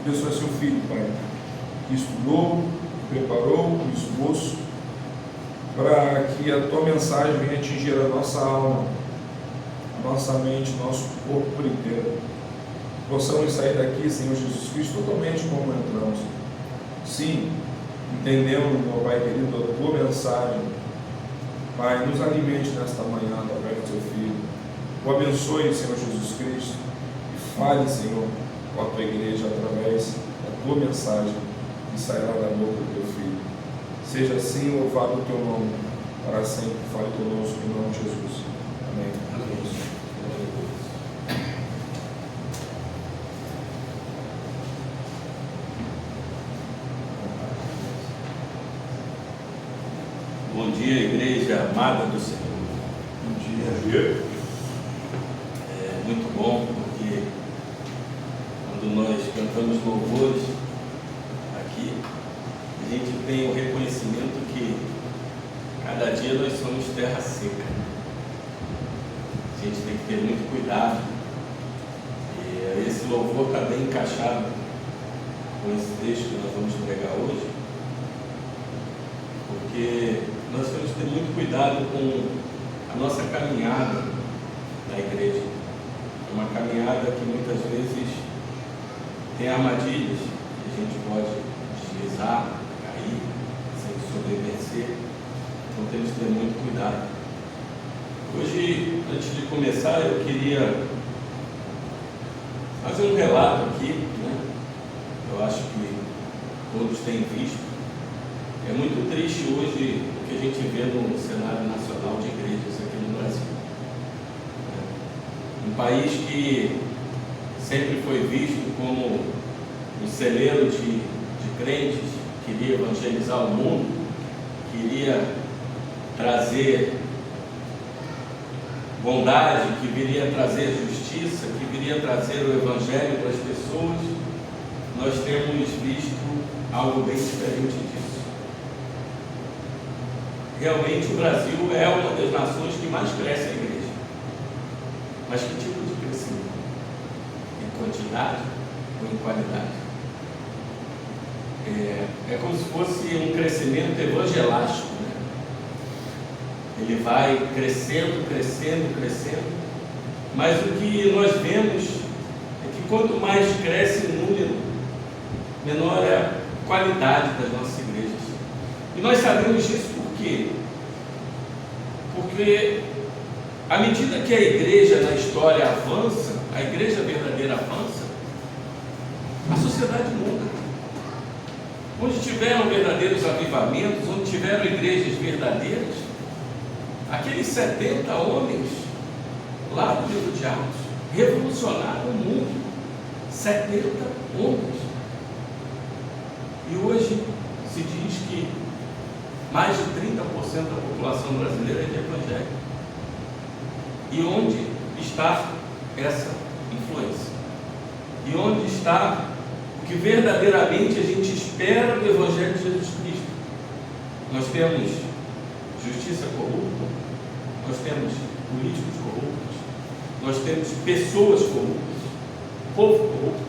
Abençoa seu filho, Pai, que estudou, preparou o esboço para que a tua mensagem venha atingir a nossa alma, a nossa mente, nosso corpo por inteiro. Possamos sair daqui, Senhor Jesus Cristo, totalmente como entramos. Sim, entendemos, meu Pai querido, a tua mensagem. Pai, nos alimente nesta manhã através do teu Filho. O abençoe, Senhor Jesus Cristo, e fale, Senhor, com a tua igreja através da tua mensagem que sairá da boca do teu Filho. Seja assim louvado o teu nome, para sempre. Fale conosco em nome de Jesus. Amém. Amém. Bom dia, igreja amada do Senhor. Bom dia. É muito bom, porque quando nós cantamos louvores aqui, a gente tem o reconhecimento que cada dia nós somos terra seca. A gente tem que ter muito cuidado. E esse louvor está bem encaixado com esse texto que nós vamos pregar hoje, porque nós temos que ter muito cuidado com a nossa caminhada na igreja. É uma caminhada que muitas vezes tem armadilhas que a gente pode deslizar, cair, sem sobrevencer. Então temos que ter muito cuidado. Hoje, antes de começar, eu queria fazer um relato aqui, né? Eu acho que todos têm visto. É muito triste hoje o que a gente vê no cenário nacional de igrejas aqui no Brasil. Um país que sempre foi visto como um celeiro de crentes, queria evangelizar o mundo, queria trazer bondade, que viria trazer justiça, que viria trazer o evangelho para as pessoas. Nós temos visto algo bem diferente disso. Realmente o Brasil é uma das nações que mais cresce a igreja. Mas que tipo de crescimento? Em quantidade ou em qualidade? É como se fosse um crescimento evangelástico, né? Ele vai crescendo, crescendo, crescendo, mas o que nós vemos é que quanto mais cresce o número, menor é a qualidade das nossas igrejas. E nós sabemos disso por quê? Porque à medida que a igreja na história avança, a igreja verdadeira avança, a sociedade muda. Onde tiveram verdadeiros avivamentos, onde tiveram igrejas verdadeiras, aqueles 70 homens lá do livro de Atos revolucionaram o mundo. 70 homens. E hoje se diz que mais de 30% da população brasileira é de evangélico. E onde está essa influência? E onde está o que verdadeiramente a gente espera do Evangelho de Jesus Cristo? Nós temos justiça corrupta, nós temos políticos corruptos, nós temos pessoas corruptas, povo corrupto,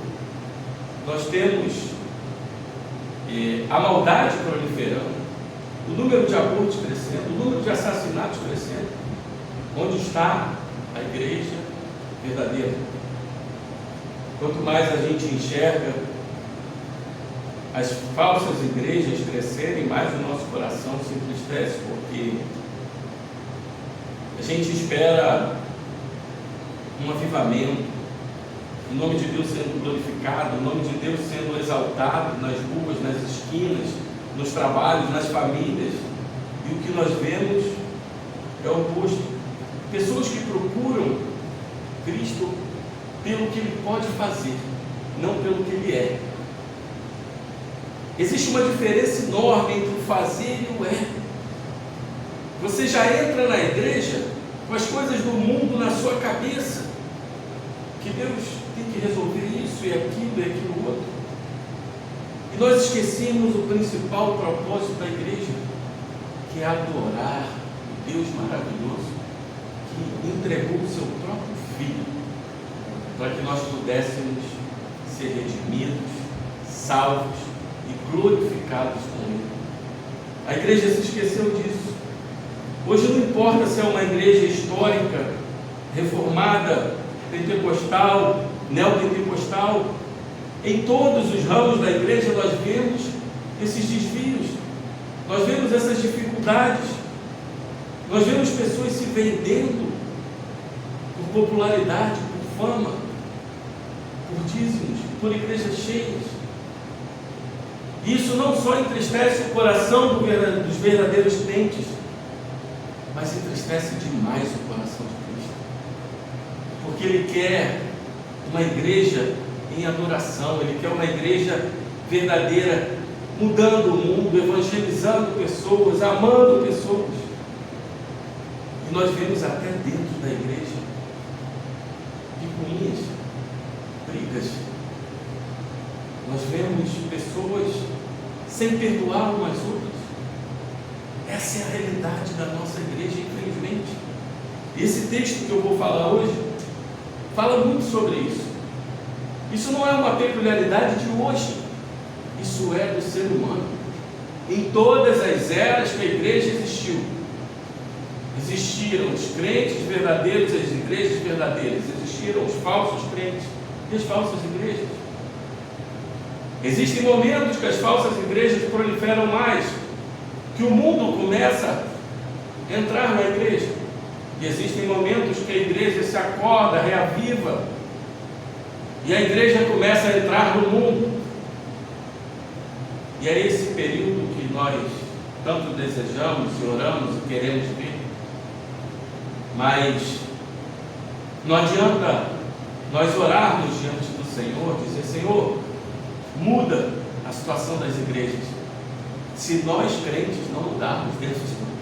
nós temos a maldade proliferando, o número de abortos crescendo, o número de assassinatos crescendo. Onde está a igreja verdadeira? Quanto mais a gente enxerga as falsas igrejas crescerem, mais o nosso coração se entristece, porque a gente espera um avivamento, o nome de Deus sendo glorificado, o nome de Deus sendo exaltado nas ruas, nas esquinas, nos trabalhos, nas famílias. E o que nós vemos é o oposto. Pessoas que procuram Cristo pelo que Ele pode fazer, não pelo que Ele é. Existe uma diferença enorme entre o fazer e o é. Você já entra na igreja com as coisas do mundo na sua cabeça, que Deus tem que resolver isso e aquilo outro. E nós esquecemos o principal propósito da igreja, que é adorar o Deus maravilhoso que entregou o seu próprio Filho para que nós pudéssemos ser redimidos, salvos e glorificados com Ele. A igreja se esqueceu disso. Hoje não importa se é uma igreja histórica, reformada, pentecostal, neopentecostal, em todos os ramos da igreja nós vemos esses desvios, nós vemos essas dificuldades, nós vemos pessoas se vendendo por popularidade, por fama, por dízimos, por igrejas cheias. Isso não só entristece o coração dos verdadeiros crentes, mas entristece demais o coração de Cristo, porque Ele quer uma igreja em adoração, Ele quer uma igreja verdadeira, mudando o mundo, evangelizando pessoas, amando pessoas. E nós vemos até dentro da igreja picuinhas, brigas. Nós vemos pessoas sem perdoar umas outras. Essa é a realidade da nossa igreja, infelizmente. Esse texto que eu vou falar hoje fala muito sobre isso. Isso não é uma peculiaridade de hoje, isso é do ser humano. Em todas as eras que a igreja existiu, existiram os crentes verdadeiros e as igrejas verdadeiras, existiram os falsos crentes e as falsas igrejas. Existem momentos que as falsas igrejas proliferam mais, que o mundo começa a entrar na igreja, e existem momentos que a igreja se acorda, reaviva, e a igreja começa a entrar no mundo. E é esse período que nós tanto desejamos e oramos e queremos ver. Mas não adianta nós orarmos diante do Senhor, dizer: Senhor, muda a situação das igrejas, se nós crentes não mudarmos dentro de nós.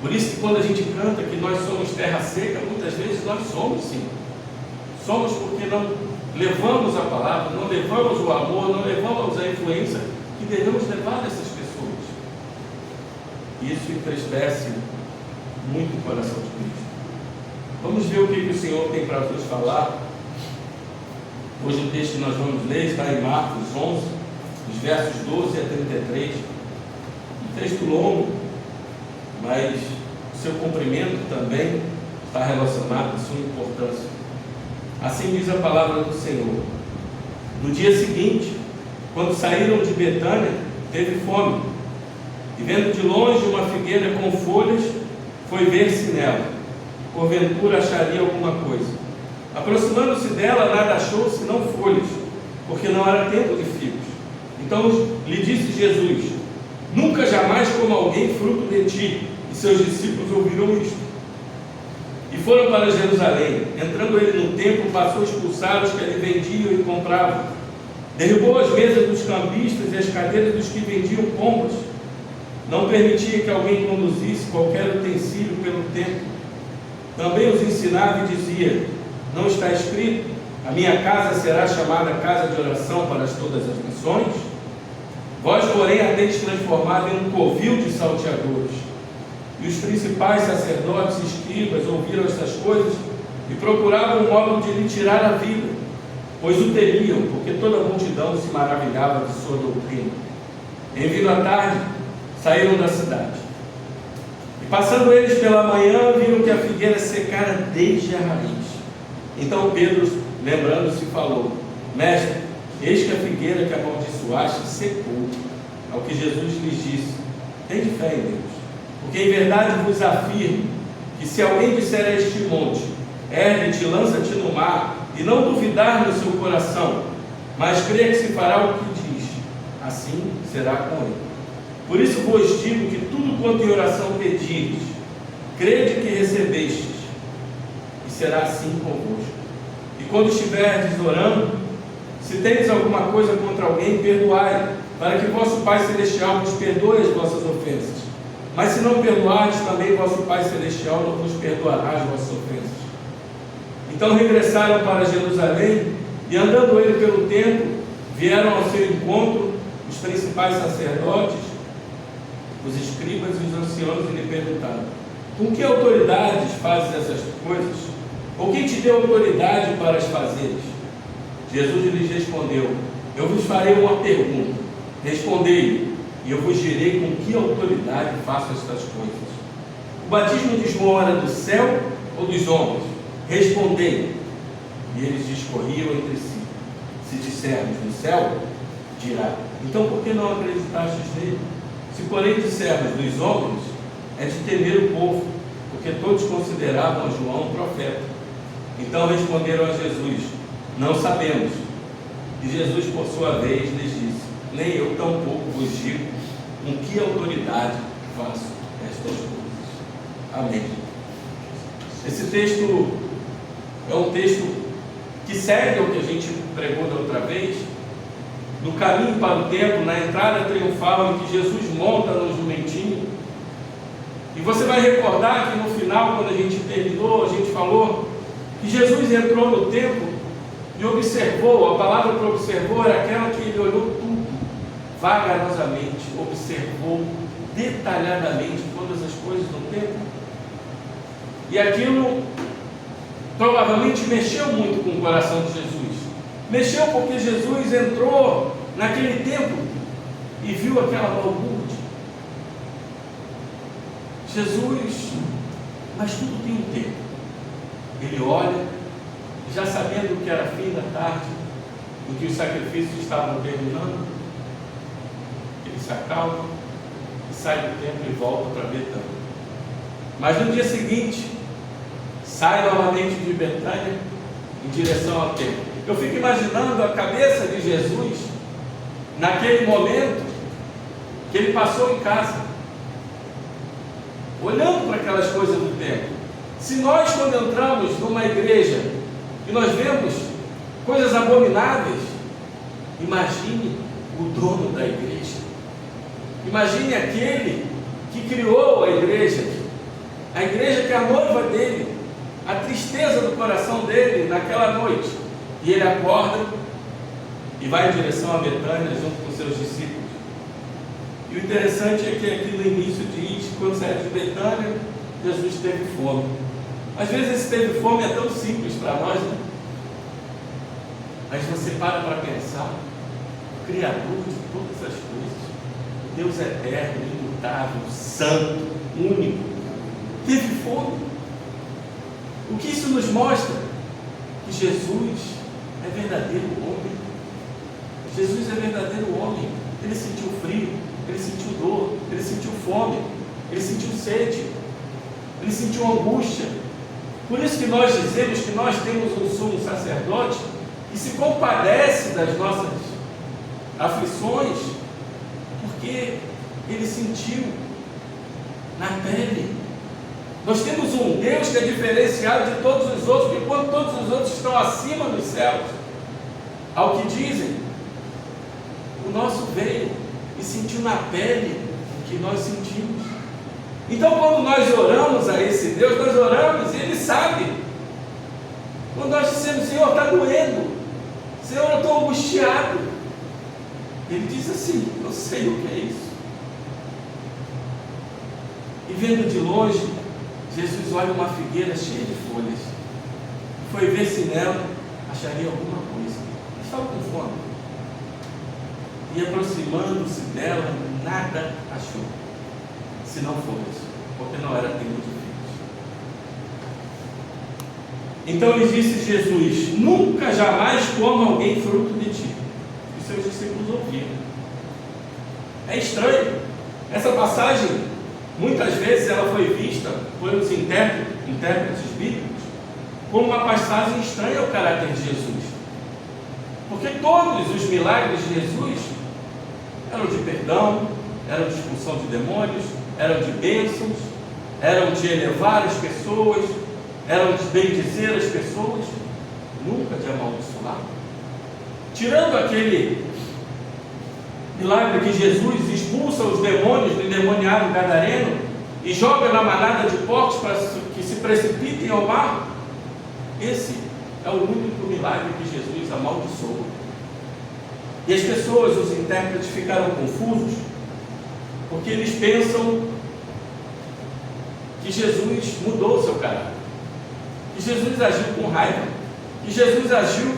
Por isso que quando a gente canta que nós somos terra seca, muitas vezes nós somos sim. Somos porque não levamos a palavra, não levamos o amor, não levamos a influência que devemos levar dessas pessoas. Isso entristece muito o coração de Cristo. Vamos ver o que o Senhor tem para nos falar. Hoje o texto que nós vamos ler está em Marcos 11, dos versos 12 a 33. Um texto longo, mas o seu cumprimento também está relacionado com a sua importância. Assim diz a palavra do Senhor. No dia seguinte, quando saíram de Betânia, teve fome, e vendo de longe uma figueira com folhas, foi ver se nela, porventura acharia alguma coisa. Aproximando-se dela, nada achou senão folhas, porque não era tempo de figos. Então lhe disse Jesus: nunca jamais coma alguém fruto de ti. E seus discípulos ouviram isto. E foram para Jerusalém. Entrando ele no templo, passou a expulsar os que ali vendiam e compravam. Derrubou as mesas dos campistas e as cadeiras dos que vendiam pombas. Não permitia que alguém conduzisse qualquer utensílio pelo templo. Também os ensinava e dizia: não está escrito, a minha casa será chamada casa de oração para todas as nações? Vós, porém, a tendes transformado em um covil de salteadores. E os principais sacerdotes e escribas ouviram estas coisas e procuravam um modo de lhe tirar a vida, pois o temiam, porque toda a multidão se maravilhava de sua doutrina. Em vindo a tarde, saíram da cidade. E passando eles pela manhã, viram que a figueira secara desde a raiz. Então Pedro, lembrando-se, falou: mestre, eis que a figueira que amaldiçoaste secou. Ao que Jesus lhes disse: tende fé em Deus. Porque em verdade vos afirmo que se alguém disser a este monte: ergue-te, lança-te no mar, e não duvidar no seu coração, mas crer que se fará o que diz, assim será com ele. Por isso vos digo que tudo quanto em oração pedirdes, crede que recebestes, e será assim convosco. E quando estiverdes orando, se tendes alguma coisa contra alguém, perdoai, para que vosso Pai Celestial vos perdoe as vossas ofensas. Mas se não perdoardes, também vosso Pai Celestial não vos perdoará as vossas ofensas. Então regressaram para Jerusalém, e andando ele pelo templo, vieram ao seu encontro os principais sacerdotes, os escribas e os anciãos, e lhe perguntaram: com que autoridades fazes essas coisas? Ou quem te deu autoridade para as fazeres? Jesus lhes respondeu: Eu vos farei uma pergunta, respondei-lhe, e eu vos direi com que autoridade faço estas coisas. O batismo de João era do céu ou dos homens? Respondei. E eles discorriam entre si. Se dissermos do céu, dirá: então por que não acreditastes nele? Se porém dissermos dos homens, é de temer o povo, porque todos consideravam a João um profeta. Então responderam a Jesus: não sabemos. E Jesus, por sua vez, lhes disse: nem eu tampouco vos digo com que autoridade faço estas coisas. Amém. Esse texto é um texto que segue o que a gente pregou da outra vez, no caminho para o templo, na entrada triunfal, em que Jesus monta no jumentinho. E você vai recordar que no final, quando a gente terminou, a gente falou que Jesus entrou no templo e observou. A palavra para observou era aquela que ele olhou tudo, vagarosamente, observou detalhadamente todas as coisas no templo. E aquilo provavelmente mexeu muito com o coração de Jesus. Mexeu porque Jesus entrou naquele templo e viu aquela balbúrdia. Jesus, mas tudo tem um tempo. Ele olha, já sabendo que era fim da tarde, em que os sacrifícios estavam terminando, ele se acalma e sai do templo e volta para Betânia. Mas no dia seguinte, sai novamente de Betânia em direção ao templo. Eu fico imaginando a cabeça de Jesus naquele momento que ele passou em casa, olhando para aquelas coisas do templo. Se nós, quando entramos numa igreja e nós vemos coisas abomináveis, imagine o dono da igreja, imagine aquele que criou a igreja que é a noiva dele, a tristeza do coração dele naquela noite. E ele acorda e vai em direção a Betânia junto com seus discípulos. E o interessante é que aqui no início diz que quando saiu de Betânia, Jesus teve fome. Às vezes esse teve fome é tão simples para nós, né? Mas você para pensar, o Criador de todas as coisas, o Deus eterno, imutável, santo, único, teve fome. O que isso nos mostra? Que Jesus é verdadeiro homem. Jesus é verdadeiro homem. Ele sentiu frio, ele sentiu dor, ele sentiu fome, ele sentiu sede, ele sentiu angústia. Por isso que nós dizemos que nós temos um sumo sacerdote que se compadece das nossas aflições, porque ele sentiu na pele. Nós temos um Deus que é diferenciado de todos os outros, porque quando todos os outros estão acima dos céus, ao que dizem, o nosso veio e sentiu na pele o que nós sentimos. Então, quando nós oramos a esse Deus, nós oramos e Ele sabe. Quando nós dizemos: Senhor, está doendo, Senhor, eu estou angustiado, Ele diz assim: eu sei o que é isso. E vendo de longe, Jesus olha uma figueira cheia de folhas, foi ver se nela acharia alguma coisa. Estava com fome, e aproximando-se dela, nada achou, se não folhas, porque não era tempo de filhos. Então lhe disse Jesus: nunca jamais coma alguém fruto de ti. E seus discípulos ouviram. É estranho, essa passagem muitas vezes ela foi vista pelos intérpretes bíblicos como uma passagem estranha ao caráter de Jesus, porque todos os milagres de Jesus eram de perdão, eram de expulsão de demônios, eram de bênçãos, eram de elevar as pessoas, eram de bendizer as pessoas, nunca de amaldiçoar. Tirando aquele milagre que Jesus expulsa os demônios do endemoniado gadareno e joga na manada de porcos para que se precipitem ao mar, esse é o único milagre que Jesus amaldiçoou. E as pessoas, os intérpretes, ficaram confusos, porque eles pensam que Jesus mudou o seu caráter, que Jesus agiu com raiva, que Jesus agiu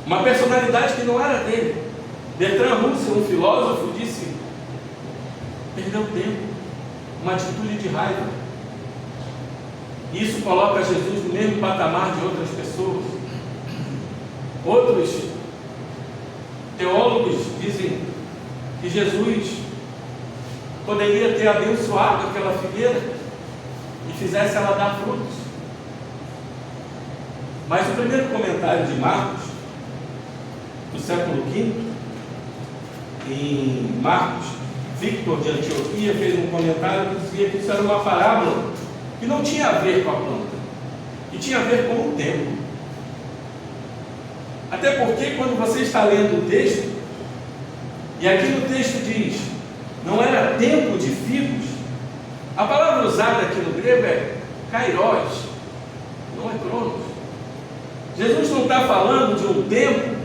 uma personalidade que não era dele. Bertrand Russell, um filósofo, disse: perdeu tempo, uma atitude de raiva. Isso coloca Jesus no mesmo patamar de outras pessoas. Outros teólogos dizem que Jesus poderia ter abençoado aquela figueira e fizesse ela dar frutos. Mas o primeiro comentário de Marcos, do século V, em Marcos, Victor de Antioquia fez um comentário que dizia que isso era uma parábola que não tinha a ver com a planta, que tinha a ver com o tempo. Até porque quando você está lendo o texto, e aqui no texto diz, não era tempo de figos, a palavra usada aqui no grego é kairos, não é cronos. Jesus não está falando de um tempo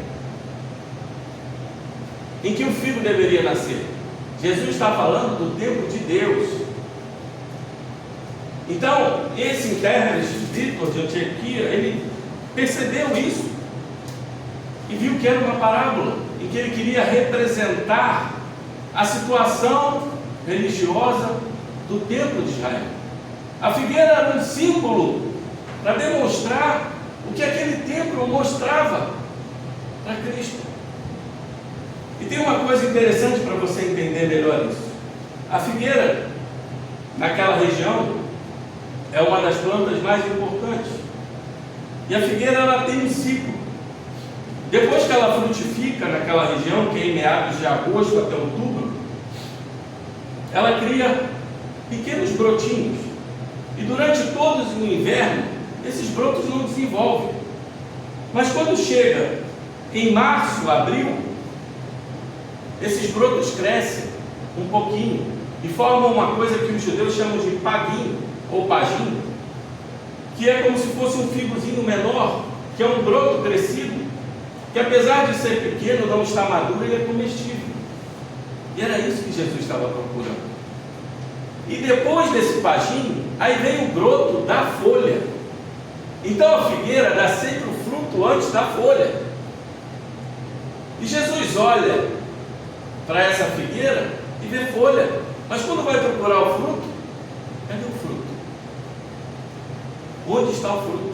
em que o figo deveria nascer. Jesus está falando do tempo de Deus. Então, esse intérprete, Victor de Antioquia, ele percebeu isso e viu que era uma parábola em que ele queria representar a situação religiosa do templo de Israel. A figueira era um símbolo para demonstrar o que aquele templo mostrava para Cristo. E tem uma coisa interessante para você entender melhor isso. A figueira, naquela região, é uma das plantas mais importantes. E a figueira, ela tem um ciclo. Depois que ela frutifica naquela região, que é em meados de agosto até outubro, ela cria pequenos brotinhos. E durante todo o inverno, esses brotos não desenvolvem. Mas quando chega em março, abril, esses brotos crescem um pouquinho e formam uma coisa que os judeus chamam de paguinho ou paginho, que é como se fosse um figozinho menor, que é um broto crescido, que apesar de ser pequeno, não está maduro, ele é comestível. E era isso que Jesus estava procurando. E depois desse paginho, aí vem o broto da folha. Então a figueira dá sempre o fruto antes da folha. E Jesus olha para essa figueira e vê folha, mas quando vai procurar o fruto, cadê o fruto? Onde está o fruto?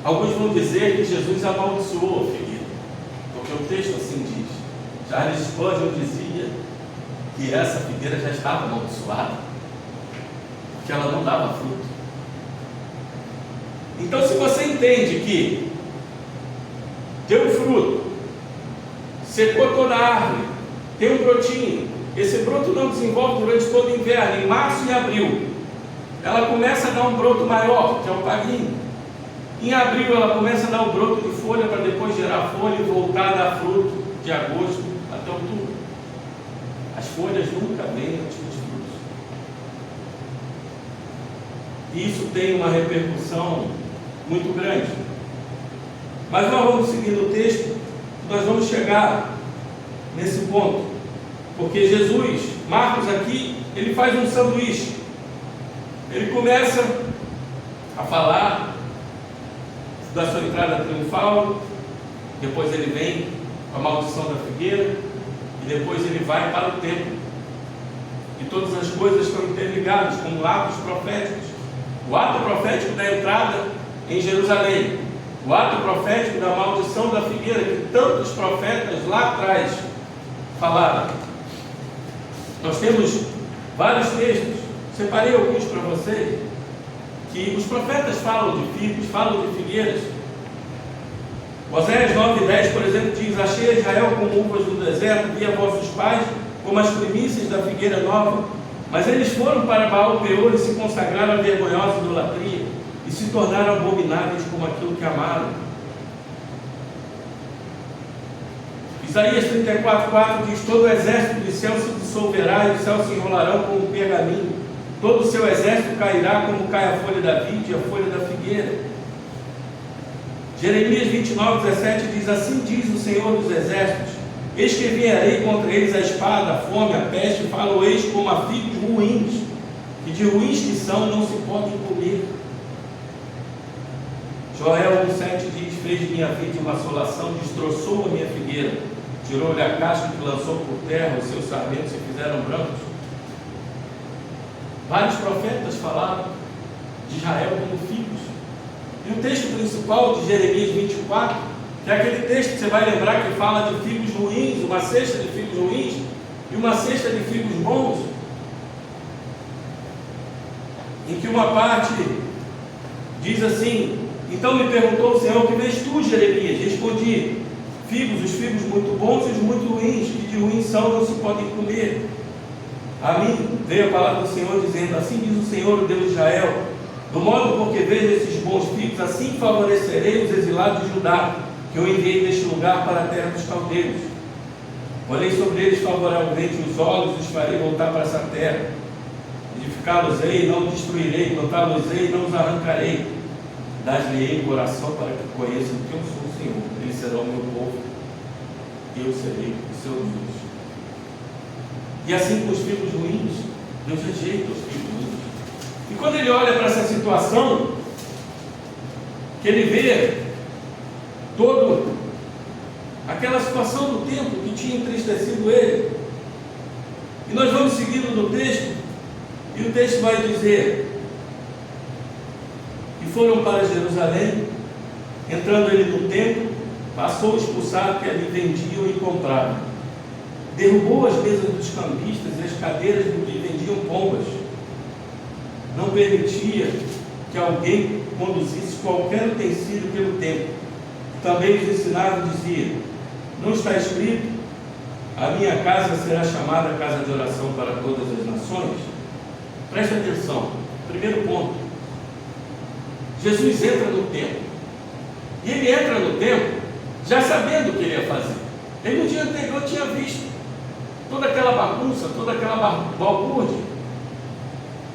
Alguns vão dizer que Jesus amaldiçoou a figueira, porque o texto assim diz. Charles Spurgeon dizia que essa figueira já estava amaldiçoada, porque ela não dava fruto. Então, se você entende que deu fruto, secou toda a árvore, tem um brotinho, esse broto não desenvolve durante todo o inverno, em março e abril, ela começa a dar um broto maior, que é o paguinho. Em abril ela começa a dar o broto de folha, para depois gerar folha e voltar a dar fruto de agosto até outubro. As folhas nunca vêm antes dos frutos. E isso tem uma repercussão muito grande. Mas nós vamos seguir no texto, nós vamos chegar nesse ponto. Porque Jesus, Marcos aqui, ele faz um sanduíche. Ele começa a falar da sua entrada triunfal, depois ele vem com a maldição da figueira, e depois ele vai para o templo. E todas as coisas estão interligadas, como atos proféticos. O ato profético da entrada em Jerusalém, o ato profético da maldição da figueira, que tantos profetas lá atrás falaram. Nós temos vários textos, separei alguns para vocês, que os profetas falam de figos, falam de figueiras. Oséias 9:10, por exemplo, diz: achei Israel como uvas do deserto, vi a vossos pais como as primícias da figueira nova, mas eles foram para Baal-peor e se consagraram à vergonhosa idolatria, e se tornaram abomináveis como aquilo que amaram. Isaías 34:4 diz: todo o exército do céu se dissolverá e os céus se enrolarão como um pergaminho, todo o seu exército cairá como cai a folha da vide e a folha da figueira. Jeremias 29:17 diz: assim diz o Senhor dos exércitos, eis que enviarei contra eles a espada, a fome, a peste, falo-eis como a figos ruins, e de ruins que são não se podem comer. Joel 1,7 diz: fez de minha vida uma assolação, destroçou a minha figueira, tirou-lhe a casca que lançou por terra, os seus sarmentos se fizeram brancos. Vários profetas falaram de Israel como figos. E o texto principal de Jeremias 24, que é aquele texto que você vai lembrar que fala de figos ruins, uma cesta de figos ruins e uma cesta de figos bons, em que uma parte diz assim: então me perguntou o Senhor, que vês tu, Jeremias? Respondi: figos, os figos muito bons e os muito ruins, que de ruins são, não se podem comer. A mim veio a palavra do Senhor dizendo: assim diz o Senhor, o Deus de Israel, do modo porque vejo esses bons figos, assim favorecerei os exilados de Judá, que eu enviei deste lugar para a terra dos caldeus. Porém sobre eles favoravelmente os olhos, os farei voltar para essa terra. Edificá-los-ei, não destruirei, plantá-los-ei, não os arrancarei. Dar-lhe-ei o coração para que conheçam que eu sou o Senhor. Eles serão o meu povo, e eu serei o seu Deus. E assim com os filhos ruins, Deus rejeita os filhos ruins. E quando ele olha para essa situação, que ele vê toda aquela situação do tempo que tinha entristecido ele, e nós vamos seguindo no texto, e o texto vai dizer: e foram para Jerusalém, entrando ele no templo, passou o expulsado que ali vendiam e compravam, derrubou as mesas dos cambistas e as cadeiras do que vendiam pombas, não permitia que alguém conduzisse qualquer utensílio pelo templo. Também os ensinava e dizia: não está escrito, a minha casa será chamada casa de oração para todas as nações? Preste atenção, primeiro ponto, Jesus entra no templo, e ele entra no templo já sabendo o que ele ia fazer. Ele no dia anterior tinha visto toda aquela bagunça, toda aquela balbúrdia,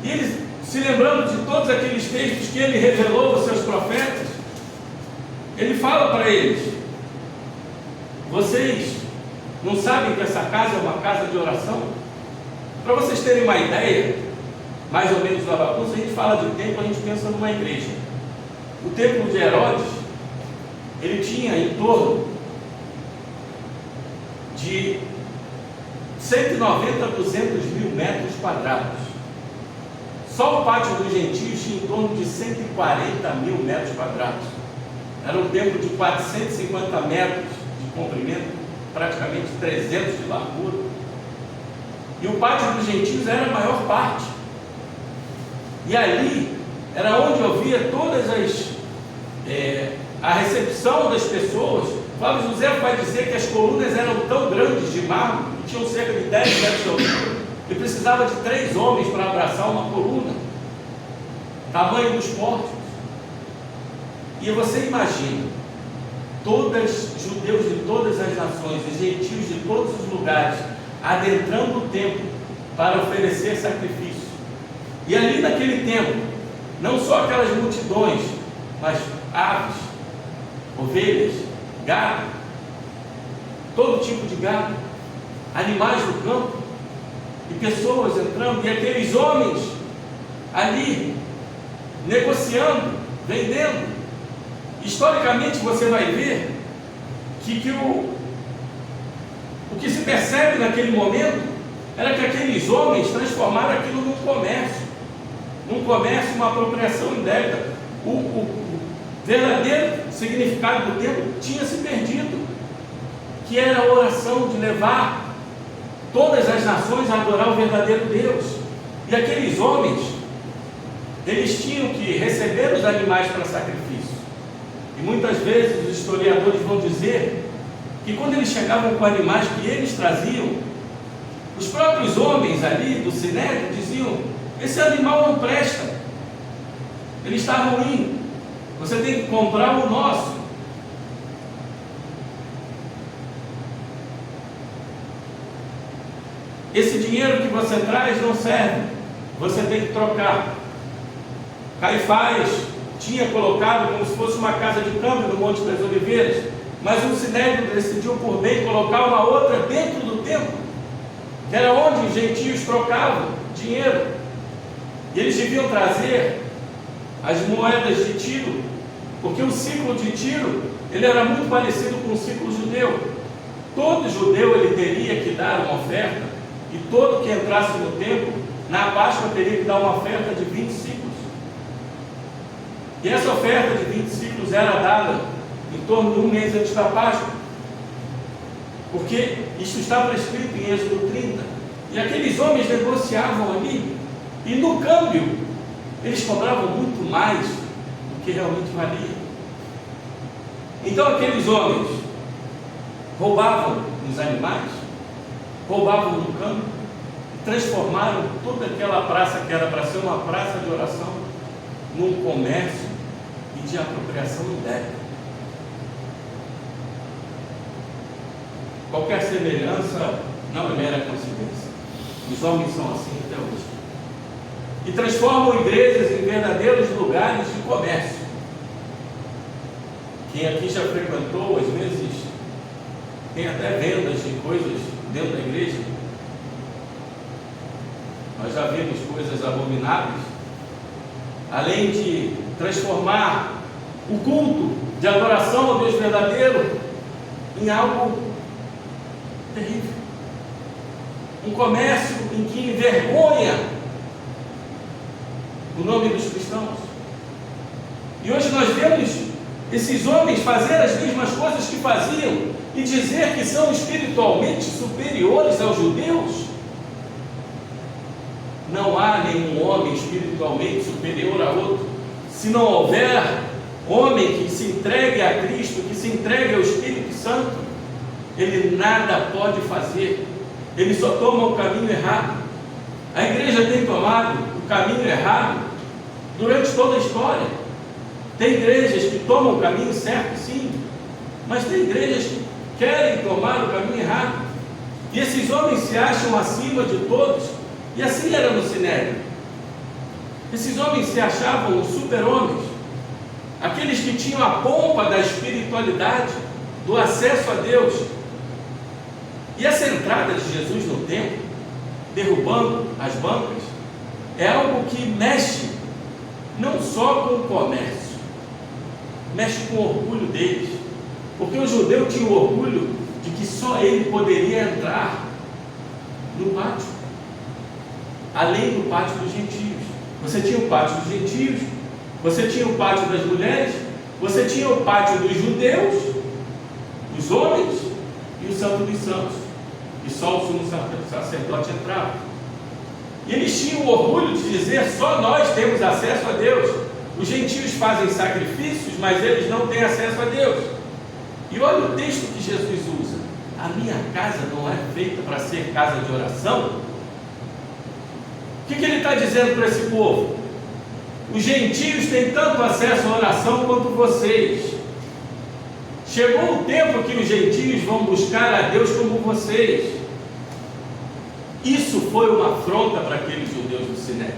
e ele, se lembrando de todos aqueles textos que ele revelou aos seus profetas, ele fala para eles: vocês não sabem que essa casa é uma casa de oração? Para vocês terem uma ideia, mais ou menos da bagunça, a gente fala de templo, a gente pensa numa igreja. O templo de Herodes, ele tinha em torno de 190 a 200 mil metros quadrados. Só o pátio dos gentios tinha em torno de 140 mil metros quadrados. Era um templo de 450 metros de comprimento, praticamente 300 de largura. E o pátio dos gentios era a maior parte. E ali era onde havia todas a recepção das pessoas. Flávio José vai dizer que as colunas eram tão grandes de mármore, que tinham cerca de 10 metros de altura, e precisava de 3 homens para abraçar uma coluna, tamanho dos pórticos. E você imagina, judeus de todas as nações e gentios de todos os lugares, adentrando o templo para oferecer sacrifício. E ali naquele templo, não só aquelas multidões, mas aves, ovelhas, gado, todo tipo de gado, animais do campo, e pessoas entrando, e aqueles homens ali negociando, vendendo. Historicamente você vai ver que o que se percebe naquele momento era que aqueles homens transformaram aquilo num comércio, uma apropriação indébita. O verdadeiro significado do templo tinha se perdido, que era a oração de levar todas as nações a adorar o verdadeiro Deus. E aqueles homens, eles tinham que receber os animais para sacrifício. E muitas vezes os historiadores vão dizer que quando eles chegavam com animais que eles traziam, os próprios homens ali do Sinédrio diziam: esse animal não presta, ele está ruim, você tem que comprar o nosso. Esse dinheiro que você traz não serve, você tem que trocar. Caifás tinha colocado como se fosse uma casa de câmbio no Monte das Oliveiras, mas o Sinédrio decidiu por bem colocar uma outra dentro do templo, que era onde os gentios trocavam dinheiro, e eles deviam trazer as moedas de Tiro Porque o ciclo de Tiro, ele era muito parecido com o ciclo judeu. Todo judeu ele teria que dar uma oferta, e todo que entrasse no templo, na Páscoa teria que dar uma oferta de 20 ciclos. E essa oferta de 20 ciclos era dada em torno de um mês antes da Páscoa, porque isso está prescrito em Êxodo 30. E aqueles homens negociavam ali, e no câmbio, eles cobravam muito mais do que realmente valia. Então aqueles homens roubavam os animais, roubavam no câmbio, e transformaram toda aquela praça que era para ser uma praça de oração num comércio e de apropriação indébita. Qualquer semelhança não é mera coincidência. Os homens são assim até hoje. E transformam igrejas em verdadeiros lugares de comércio. Quem aqui já frequentou, às vezes, tem até vendas de coisas dentro da igreja. Nós já vimos coisas abomináveis. Além de transformar o culto de adoração ao Deus verdadeiro em algo terrível. Um comércio em que envergonha o nome dos cristãos. E hoje nós vemos esses homens fazer as mesmas coisas que faziam e dizer que são espiritualmente superiores aos judeus. Não há nenhum homem espiritualmente superior a outro, se não houver homem que se entregue a Cristo, que se entregue ao Espírito Santo. Ele nada pode fazer, ele só toma o caminho errado. A igreja tem tomado o caminho errado durante toda a história. Tem igrejas que tomam o caminho certo, sim, mas tem igrejas que querem tomar o caminho errado, e esses homens se acham acima de todos, e assim era no Sinédrio. Esses homens se achavam os super-homens, aqueles que tinham a pompa da espiritualidade, do acesso a Deus. E essa entrada de Jesus no templo, derrubando as bancas, é algo que mexe não só com o comércio, mexe com o orgulho deles, porque o judeu tinha o orgulho de que só ele poderia entrar no pátio, além do pátio dos gentios. Você tinha o pátio dos gentios, você tinha o pátio das mulheres, você tinha o pátio dos judeus, dos homens, e o Santo dos Santos, e só o sumo sacerdote entrava. E eles tinham o orgulho de dizer: só nós temos acesso a Deus. Os gentios fazem sacrifícios, mas eles não têm acesso a Deus. E olha o texto que Jesus usa: a minha casa não é feita para ser casa de oração. O que ele está dizendo para esse povo? Os gentios têm tanto acesso à oração quanto vocês. Chegou o tempo que os gentios vão buscar a Deus como vocês. Isso foi uma afronta para aqueles judeus do Sinédrio.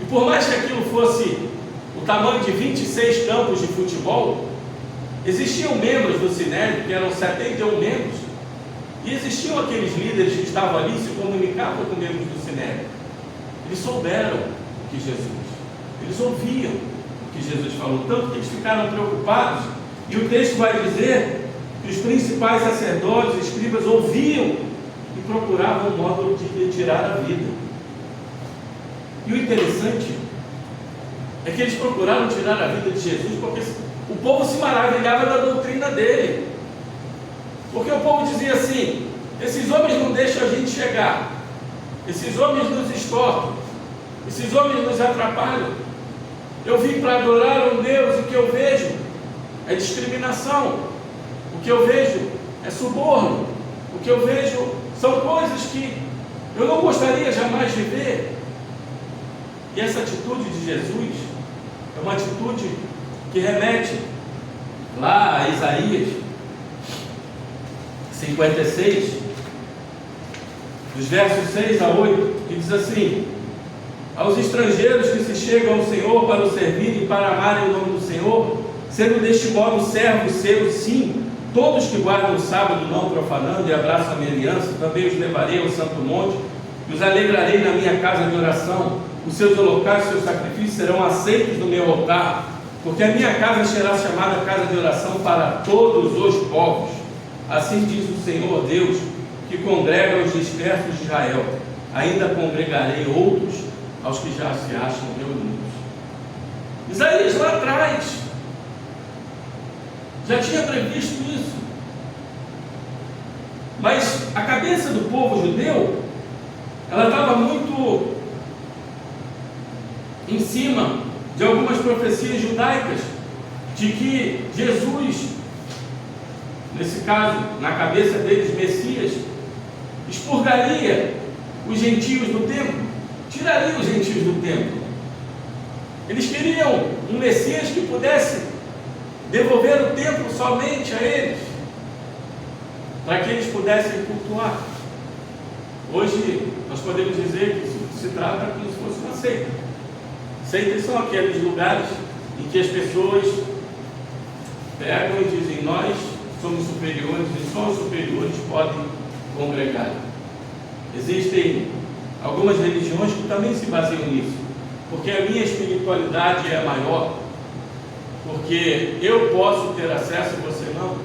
E por mais que aquilo fosse o tamanho de 26 campos de futebol, existiam membros do Sinédrio, que eram 71 membros, e existiam aqueles líderes que estavam ali e se comunicavam com membros do Sinédrio. Eles souberam o que Jesus, eles ouviam o que Jesus falou, tanto que eles ficaram preocupados. E o texto vai dizer que os principais sacerdotes e escribas ouviam e procuravam um modo de lhe tirar a vida. E o interessante é que eles procuraram tirar a vida de Jesus porque o povo se maravilhava da doutrina dele. Porque o povo dizia assim: esses homens não deixam a gente chegar, esses homens nos extorquem, esses homens nos atrapalham. Eu vim para adorar um Deus e o que eu vejo é discriminação, o que eu vejo é suborno, o que eu vejo são coisas que eu não gostaria jamais de ver. E essa atitude de Jesus é uma atitude que remete lá a Isaías 56, dos versos 6 a 8, que diz assim: aos estrangeiros que se chegam ao Senhor para o servir e para amarem o nome do Senhor, sendo deste modo servos seus, sim, todos que guardam o sábado não profanando e abraçam a minha aliança, também os levarei ao santo monte e os alegrarei na minha casa de oração. Os seus holocaustos e seus sacrifícios serão aceitos no meu altar. porque a minha casa será chamada casa de oração para todos os povos. Assim diz o Senhor Deus, que congrega os dispersos de Israel. Ainda congregarei outros aos que já se acham reunidos. Isaías lá atrás já tinha previsto isso. Mas a cabeça do povo judeu, ela estava muito em cima de algumas profecias judaicas de que Jesus, nesse caso, na cabeça deles, Messias, expurgaria os gentios do templo, tiraria os gentios do templo. Eles queriam um Messias que pudesse devolver o templo somente a eles, para que eles pudessem cultuar. Hoje nós podemos dizer que isso se trata como se fosse uma seita. Seitas são aqueles lugares em que as pessoas pegam e dizem: nós somos superiores e só os superiores podem congregar. Existem algumas religiões que também se baseiam nisso, porque a minha espiritualidade é maior, porque eu posso ter acesso e você não.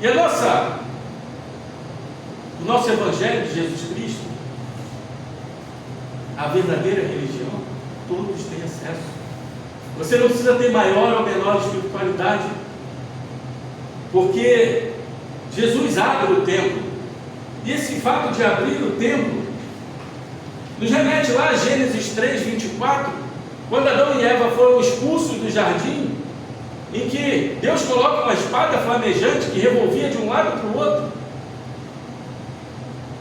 E o nosso Evangelho de Jesus Cristo, a verdadeira religião, todos têm acesso. Você não precisa ter maior ou menor espiritualidade, porque Jesus abre o templo, e esse fato de abrir o templo nos remete lá a Gênesis 3, 24, quando Adão e Eva foram expulsos do jardim, em que Deus coloca uma espada flamejante que revolvia de um lado para o outro,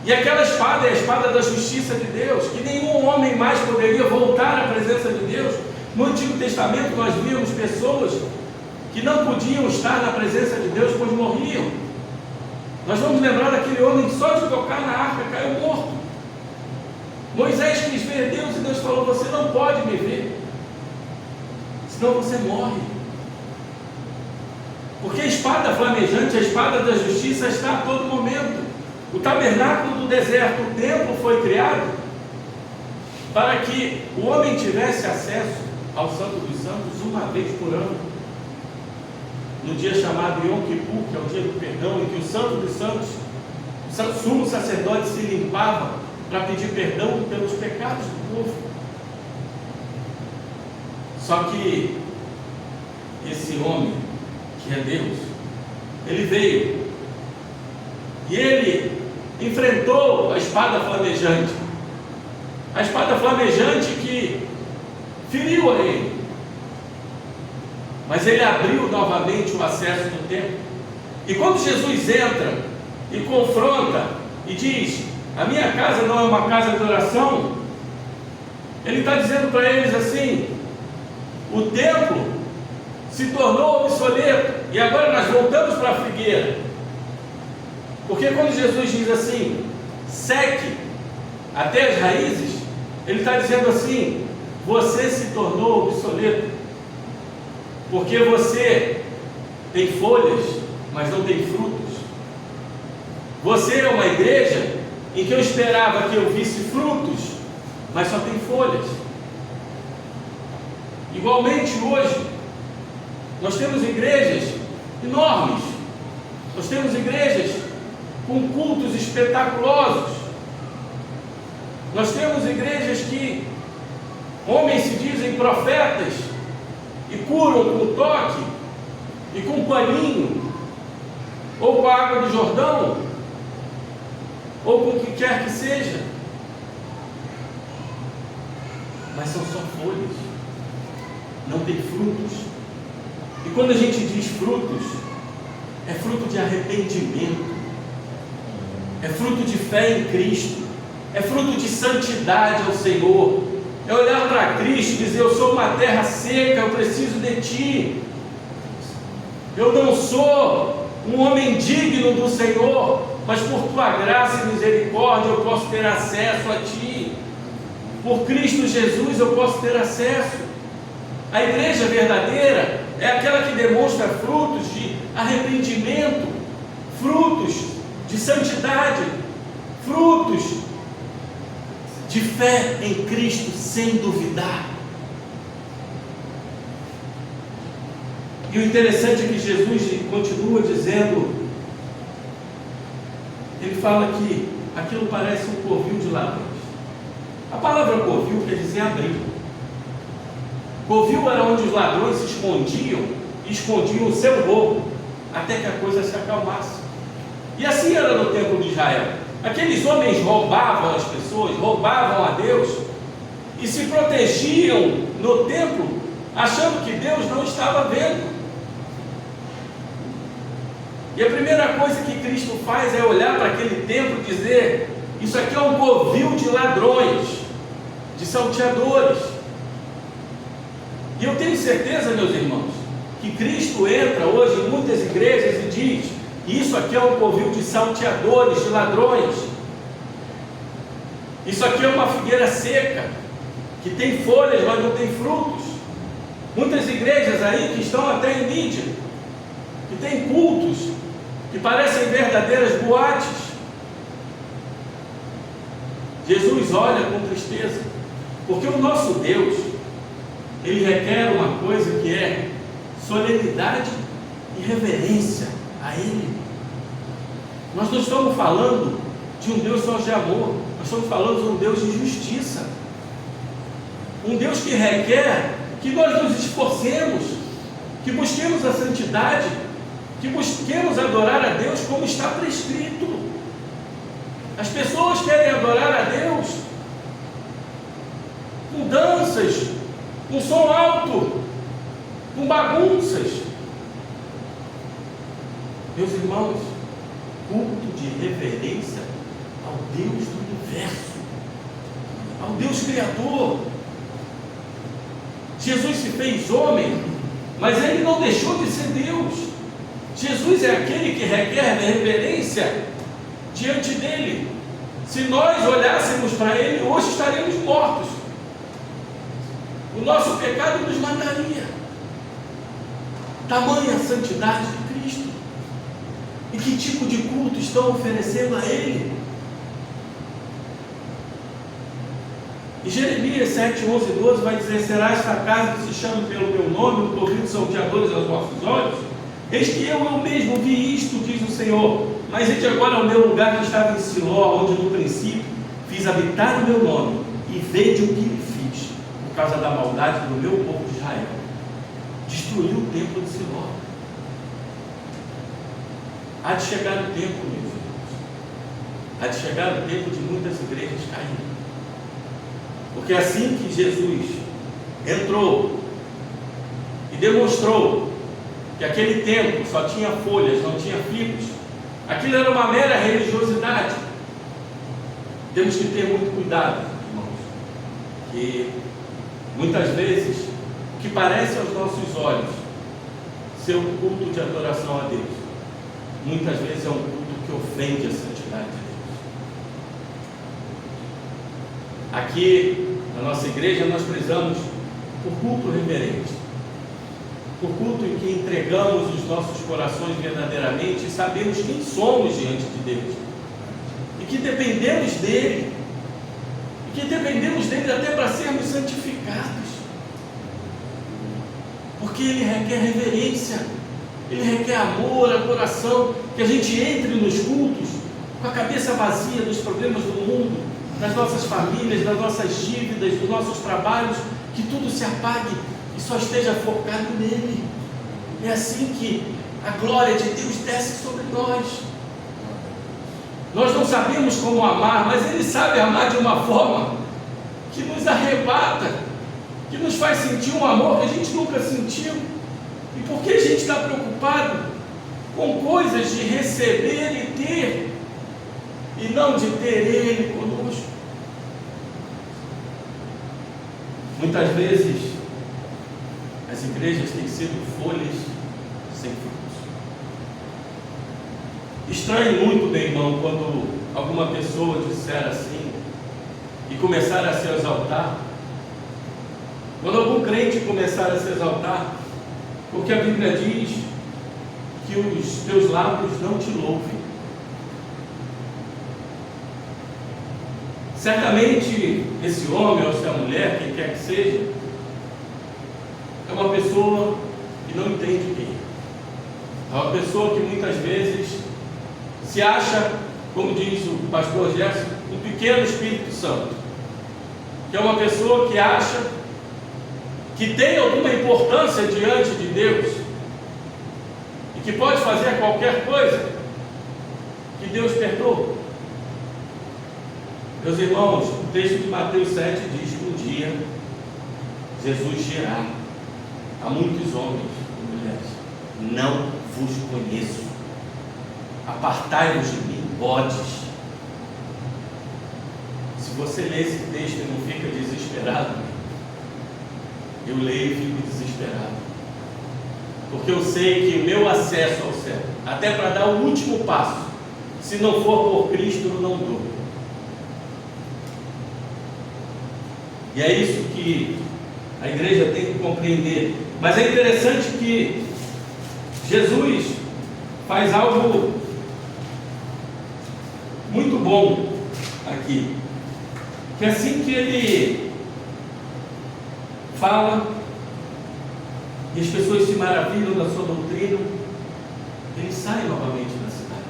e aquela espada é a espada da justiça de Deus, que nenhum homem mais poderia voltar à presença de Deus. No Antigo Testamento nós víamos pessoas que não podiam estar na presença de Deus, pois morriam. Nós vamos lembrar daquele homem que só de tocar na arca caiu morto. Moisés quis ver Deus e Deus falou: você não pode me ver, senão você morre. Porque a espada flamejante, a espada da justiça está a todo momento. O tabernáculo do deserto, o templo, foi criado para que o homem tivesse acesso ao Santo dos Santos uma vez por ano, no dia chamado Yom Kippur, que é o dia do perdão, em que o Santo dos Santos, o sumo sacerdote, se limpava para pedir perdão pelos pecados do povo. Só que esse homem, que é Deus, ele veio e ele enfrentou a espada flamejante, que feriu a ele, mas ele abriu novamente o acesso do templo. E quando Jesus entra e confronta e diz: a minha casa não é uma casa de oração, ele está dizendo para eles assim: o templo se tornou obsoleto e agora nós voltamos para a figueira. Porque quando Jesus diz assim: seque até as raízes, ele está dizendo assim: você se tornou obsoleto, porque você tem folhas, mas não tem frutos. Você é uma igreja em que eu esperava que eu visse frutos, mas só tem folhas. Igualmente hoje, nós temos igrejas enormes, nós temos igrejas com cultos espetaculosos, nós temos igrejas que homens se dizem profetas e curam com toque e com paninho, ou com a água do Jordão, ou com o que quer que seja, mas são só folhas, não tem frutos. E quando a gente diz frutos, é fruto de arrependimento, é fruto de fé em Cristo, é fruto de santidade ao Senhor, é olhar para Cristo e dizer: eu sou uma terra seca, eu preciso de Ti, eu não sou um homem digno do Senhor, mas por Tua graça e misericórdia eu posso ter acesso a Ti, por Cristo Jesus eu posso ter acesso. A igreja verdadeira é aquela que demonstra frutos de arrependimento, frutos de santidade, frutos de fé em Cristo sem duvidar. E o interessante é que Jesus continua dizendo, ele fala que aquilo parece um covil de ladrões. A palavra covil quer dizer abrigo. Covil era onde os ladrões se escondiam e escondiam o seu roubo, até que a coisa se acalmasse. E assim era no templo de Israel. Aqueles homens roubavam as pessoas, roubavam a Deus e se protegiam no templo, achando que Deus não estava vendo. E a primeira coisa que Cristo faz é olhar para aquele templo e dizer: isso aqui é um covil de ladrões, de salteadores. E eu tenho certeza, meus irmãos, que Cristo entra hoje em muitas igrejas e diz: isso aqui é um covil de salteadores, de ladrões. Isso aqui é uma figueira seca, que tem folhas, mas não tem frutos. Muitas igrejas aí que estão até em mídia, que tem cultos, que parecem verdadeiras boates. Jesus olha com tristeza, porque o nosso Deus, Ele requer uma coisa que é solenidade e reverência a Ele. Nós não estamos falando de um Deus só de amor, nós estamos falando de um Deus de justiça, um Deus que requer que nós nos esforcemos, que busquemos a santidade, que busquemos adorar a Deus como está prescrito. As pessoas querem adorar a Deus com danças, com som alto, com bagunças. Meus irmãos, culto de reverência ao Deus do universo, ao Deus Criador. Jesus se fez homem, mas Ele não deixou de ser Deus. Jesus é aquele que requer reverência diante dEle. Se nós olhássemos para Ele, hoje estaríamos mortos. O nosso pecado nos mataria. Tamanha a santidade de Cristo. E que tipo de culto estão oferecendo a Ele? E Jeremias 7, 11 e 12 vai dizer: será esta casa que se chama pelo meu nome, um covil de salteadores aos vossos olhos? Eis que eu mesmo vi isto, diz o Senhor. Mas ide agora ao meu lugar que estava em Siló, onde no princípio fiz habitar o meu nome, e vede o que lhe fiz, por causa da maldade do meu povo de Israel. Destruiu o templo de Siló. Há de chegar o tempo, meus irmãos, há de chegar o tempo de muitas igrejas caírem. Porque assim que Jesus entrou e demonstrou que aquele templo só tinha folhas, não tinha figos, aquilo era uma mera religiosidade. Temos que ter muito cuidado, irmãos, que muitas vezes o que parece aos nossos olhos ser um culto de adoração a Deus, muitas vezes é um culto que ofende a santidade de Deus. Aqui na nossa igreja nós prezamos por culto reverente, por culto em que entregamos os nossos corações verdadeiramente e sabemos quem somos diante de Deus, e que dependemos dEle, até para sermos santificados, porque Ele requer reverência, Ele requer amor, adoração, que a gente entre nos cultos com a cabeça vazia dos problemas do mundo, das nossas famílias, das nossas dívidas, dos nossos trabalhos, que tudo se apague e só esteja focado nele. É assim que a glória de Deus desce sobre nós. Nós não sabemos como amar, mas Ele sabe amar de uma forma que nos arrebata, que nos faz sentir um amor que a gente nunca sentiu. E por que a gente está preocupado com coisas de receber e ter, e não de ter Ele conosco? Muitas vezes as igrejas têm sido folhas sem frutos. Estranhe muito, meu irmão, quando alguma pessoa disser assim e começar a se exaltar, quando algum crente começar a se exaltar, porque a Bíblia diz que os teus lábios não te louvem. Certamente esse homem ou essa mulher, quem quer que seja, é uma pessoa que não entende quem É uma pessoa que muitas vezes se acha, como diz o pastor Gerson, um pequeno Espírito Santo, que é uma pessoa que acha que tem alguma importância diante de Deus e que pode fazer qualquer coisa que Deus perdoa. Meus irmãos, o texto de Mateus 7 diz que um dia Jesus dirá a muitos homens e mulheres: não vos conheço, apartai-vos de mim, bodes. Se você lê esse texto e não fica desesperado, eu leio e fico desesperado, porque eu sei que o meu acesso ao céu, até para dar o último passo, se não for por Cristo, eu não dou. E é isso que a igreja tem que compreender. Mas é interessante que Jesus faz algo muito bom aqui, que assim que ele fala e as pessoas se maravilham da sua doutrina, ele sai novamente da cidade.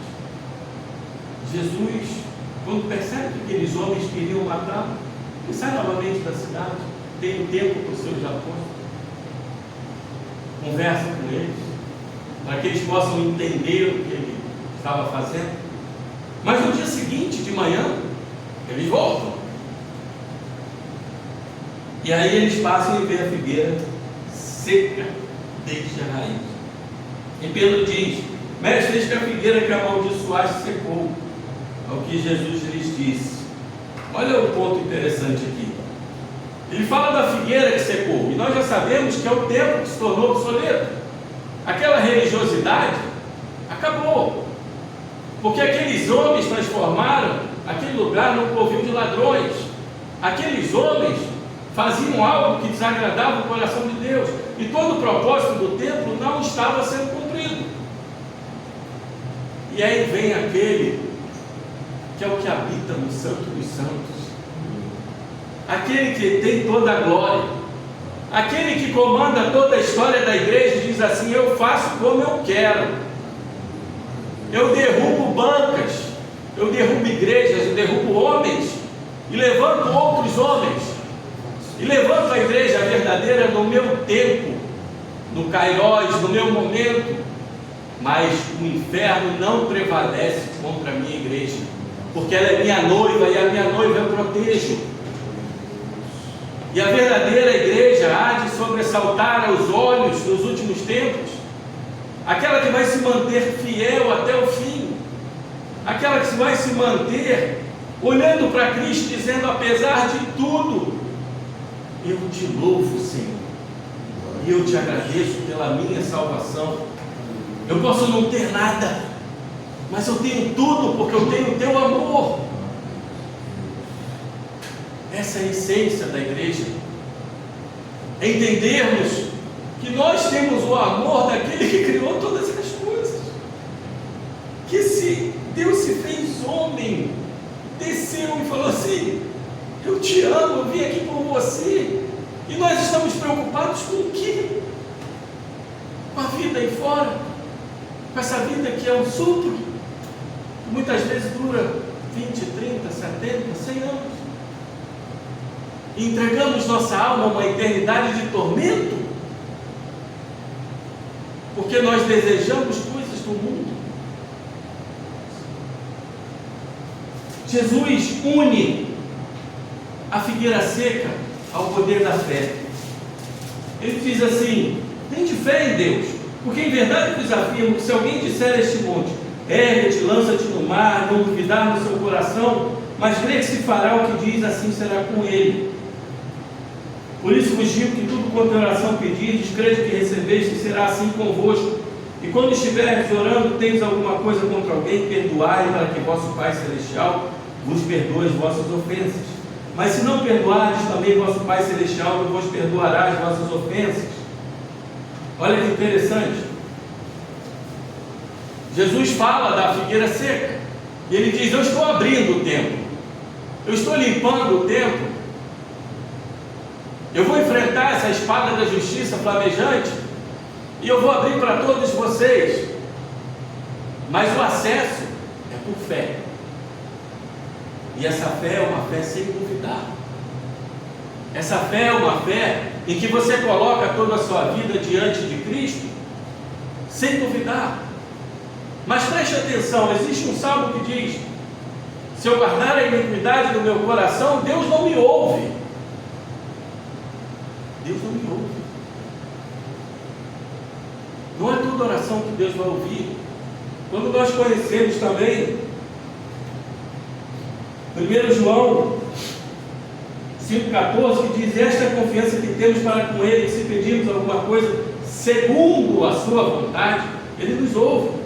Jesus, quando percebe que aqueles homens queriam matá-lo, ele sai novamente da cidade, tem um tempo com os seus apóstolos, conversa com eles, para que eles possam entender o que ele estava fazendo. Mas no dia seguinte, de manhã, eles voltam. E aí eles passam e veem a figueira seca desde a raiz. E Pedro diz: mestre, eis que a figueira que amaldiçoaste secou. Ao que Jesus lhes disse. Olha o ponto interessante aqui. Ele fala da figueira que secou, e nós já sabemos que é o tempo que se tornou obsoleto. Aquela religiosidade acabou, porque aqueles homens transformaram aquele lugar num covil de ladrões. Aqueles homens faziam algo que desagradava o coração de Deus, e todo o propósito do templo não estava sendo cumprido. E aí vem aquele que é o que habita no Santo dos Santos, aquele que tem toda a glória, aquele que comanda toda a história da igreja, e diz assim: eu faço como eu quero, eu derrubo bancas, eu derrubo igrejas, eu derrubo homens, e levanto outros homens, e levanto a igreja verdadeira no meu tempo, no Kairos, no meu momento. Mas o inferno não prevalece contra a minha igreja, porque ela é minha noiva, e a minha noiva eu protejo. E a verdadeira igreja há de sobressaltar aos olhos nos últimos tempos, aquela que vai se manter fiel até o fim, aquela que vai se manter olhando para Cristo, dizendo: apesar de tudo, eu te louvo, Senhor, e eu te agradeço pela minha salvação. Eu posso não ter nada, mas eu tenho tudo, porque eu tenho o teu amor. Essa é a essência da igreja, é entendermos que nós temos o amor daquele que criou todas as coisas, que se Deus se fez homem, desceu e falou assim: eu te amo, eu vim aqui por você. E nós estamos preocupados com o quê? Com a vida aí fora, com essa vida que é um supro, que muitas vezes dura 20, 30, 70, 100 anos. E entregamos nossa alma a uma eternidade de tormento, porque nós desejamos coisas do mundo. Jesus une a figueira seca ao poder da fé. Ele diz assim: tem de fé em Deus, porque em verdade vos afirmo que se alguém disser a este monte: ergue-te, lança-te no mar, não duvidar no seu coração, mas crê que se fará o que diz, assim será com ele. Por isso vos digo que tudo quanto em oração pedirdes, crede que recebeste, será assim convosco. E quando estiveres orando, tens alguma coisa contra alguém, perdoai, para que vosso Pai Celestial vos perdoe as vossas ofensas. Mas se não perdoares, também vosso Pai Celestial vos perdoará as vossas ofensas. Olha que interessante. Jesus fala da figueira seca, e ele diz: eu estou abrindo o templo, eu estou limpando o templo, eu vou enfrentar essa espada da justiça flamejante, e eu vou abrir para todos vocês Mas o acesso é por fé. E essa fé é uma fé sem duvidar. Essa fé é uma fé em que você coloca toda a sua vida diante de Cristo, sem duvidar. Mas preste atenção, existe um salmo que diz: se eu guardar a iniquidade do meu coração, Deus não me ouve. Deus não me ouve. Não é toda oração que Deus vai ouvir. Quando nós conhecemos também 1 João 5,14, que diz: esta é a confiança que temos para com Ele, que se pedirmos alguma coisa segundo a sua vontade, Ele nos ouve.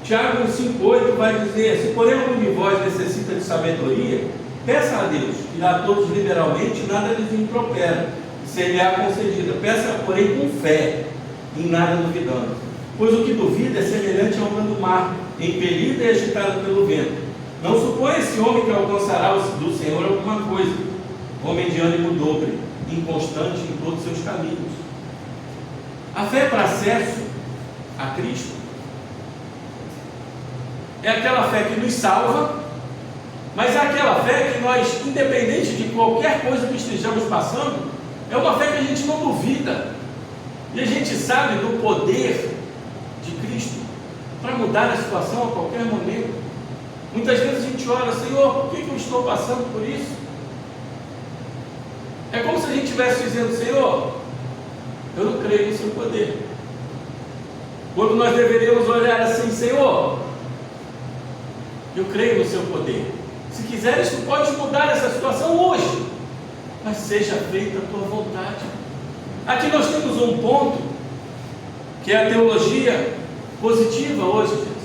Tiago 5,8 vai dizer: se porém algum de vós necessita de sabedoria, peça a Deus, que dá a todos liberalmente, e nada lhes impropera, ser-lhe-á concedida. Peça, porém, com fé, em nada duvidando. Pois o que duvida é semelhante à onda do mar, impelida e agitada pelo vento. Não suponha esse homem que alcançará do Senhor alguma coisa, homem de ânimo dobre, inconstante em todos os seus caminhos. A fé para acesso a Cristo é aquela fé que nos salva, mas é aquela fé que nós, independente de qualquer coisa que estejamos passando, é uma fé que a gente não duvida, e a gente sabe do poder de Cristo para mudar a situação a qualquer momento. Muitas vezes a gente ora: Senhor, por que eu estou passando por isso? É como se a gente estivesse dizendo: Senhor, eu não creio no seu poder. Quando nós deveríamos olhar assim: Senhor, eu creio no seu poder. Se quiseres, tu podes mudar essa situação hoje, mas seja feita a tua vontade. Aqui nós temos um ponto que é a teologia positiva hoje, gente.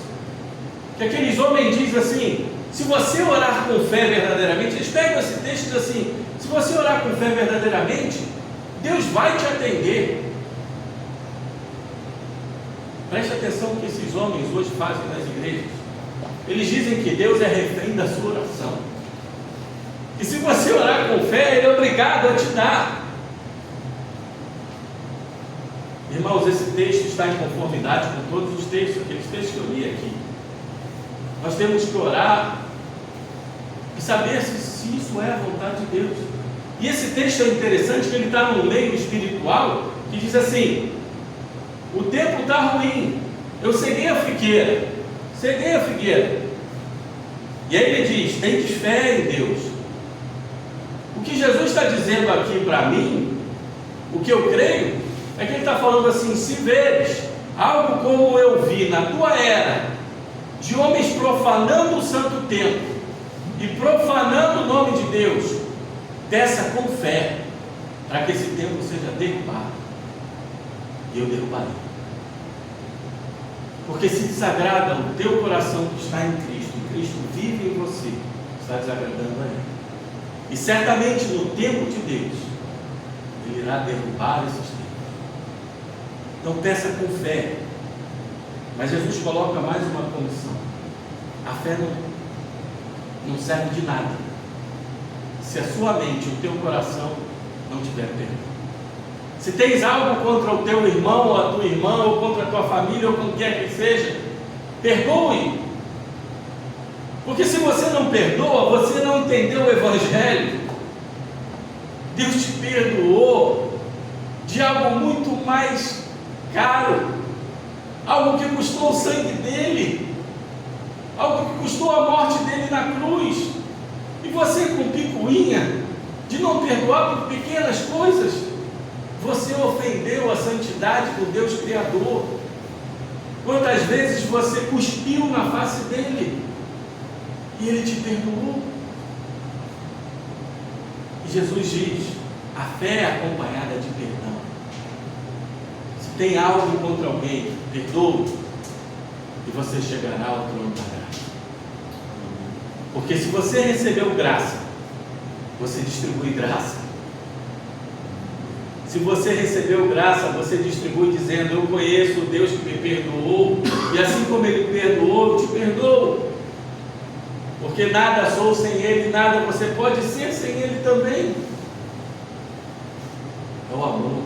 Que aqueles homens dizem assim: se você orar com fé verdadeiramente, eles pegam esse texto e dizem assim: se você orar com fé verdadeiramente, Deus vai te atender. Preste atenção no que esses homens hoje fazem nas igrejas. Eles dizem que Deus é refém da sua oração, e se você orar com fé, Ele é obrigado a te dar. Irmãos, esse texto está em conformidade com todos os textos, aqueles textos que eu li aqui. Nós temos que orar e saber se isso é a vontade de Deus. E esse texto é interessante, que ele está no meio espiritual, que diz assim: o tempo está ruim, eu ceguei a figueira. E aí ele diz: tendes fé em Deus. O que Jesus está dizendo aqui para mim, o que eu creio, é que ele está falando assim: se veres algo como eu vi na tua era, de homens profanando o santo templo e profanando o nome de Deus, peça com fé, para que esse templo seja derrubado, e eu derrubarei. Porque se desagrada o teu coração que está em Cristo, e Cristo vive em você, está desagradando a Ele. E certamente no tempo de Deus, Ele irá derrubar esses templos. Então peça com fé. Mas Jesus coloca mais uma condição: a fé não serve de nada se a sua mente, o teu coração não tiver perdão. Se tens algo contra o teu irmão ou a tua irmã, ou contra a tua família, ou com quem que seja, perdoe. Porque se você não perdoa, você não entendeu o Evangelho. Deus te perdoou de algo muito mais caro, algo que custou o sangue dele, algo que custou a morte dele na cruz. E você, com picuinha de não perdoar por pequenas coisas, você ofendeu a santidade do Deus Criador. Quantas vezes você cuspiu na face dele e ele te perdoou? E Jesus diz: a fé é acompanhada de perdão. Se tem algo contra alguém, perdoe, e você chegará ao trono da graça. Porque se você recebeu graça, você distribui graça. Se você recebeu graça, você distribui dizendo: eu conheço o Deus que me perdoou, e assim como Ele perdoou, eu te perdoo. Porque nada sou sem Ele, nada você pode ser sem Ele também. É o amor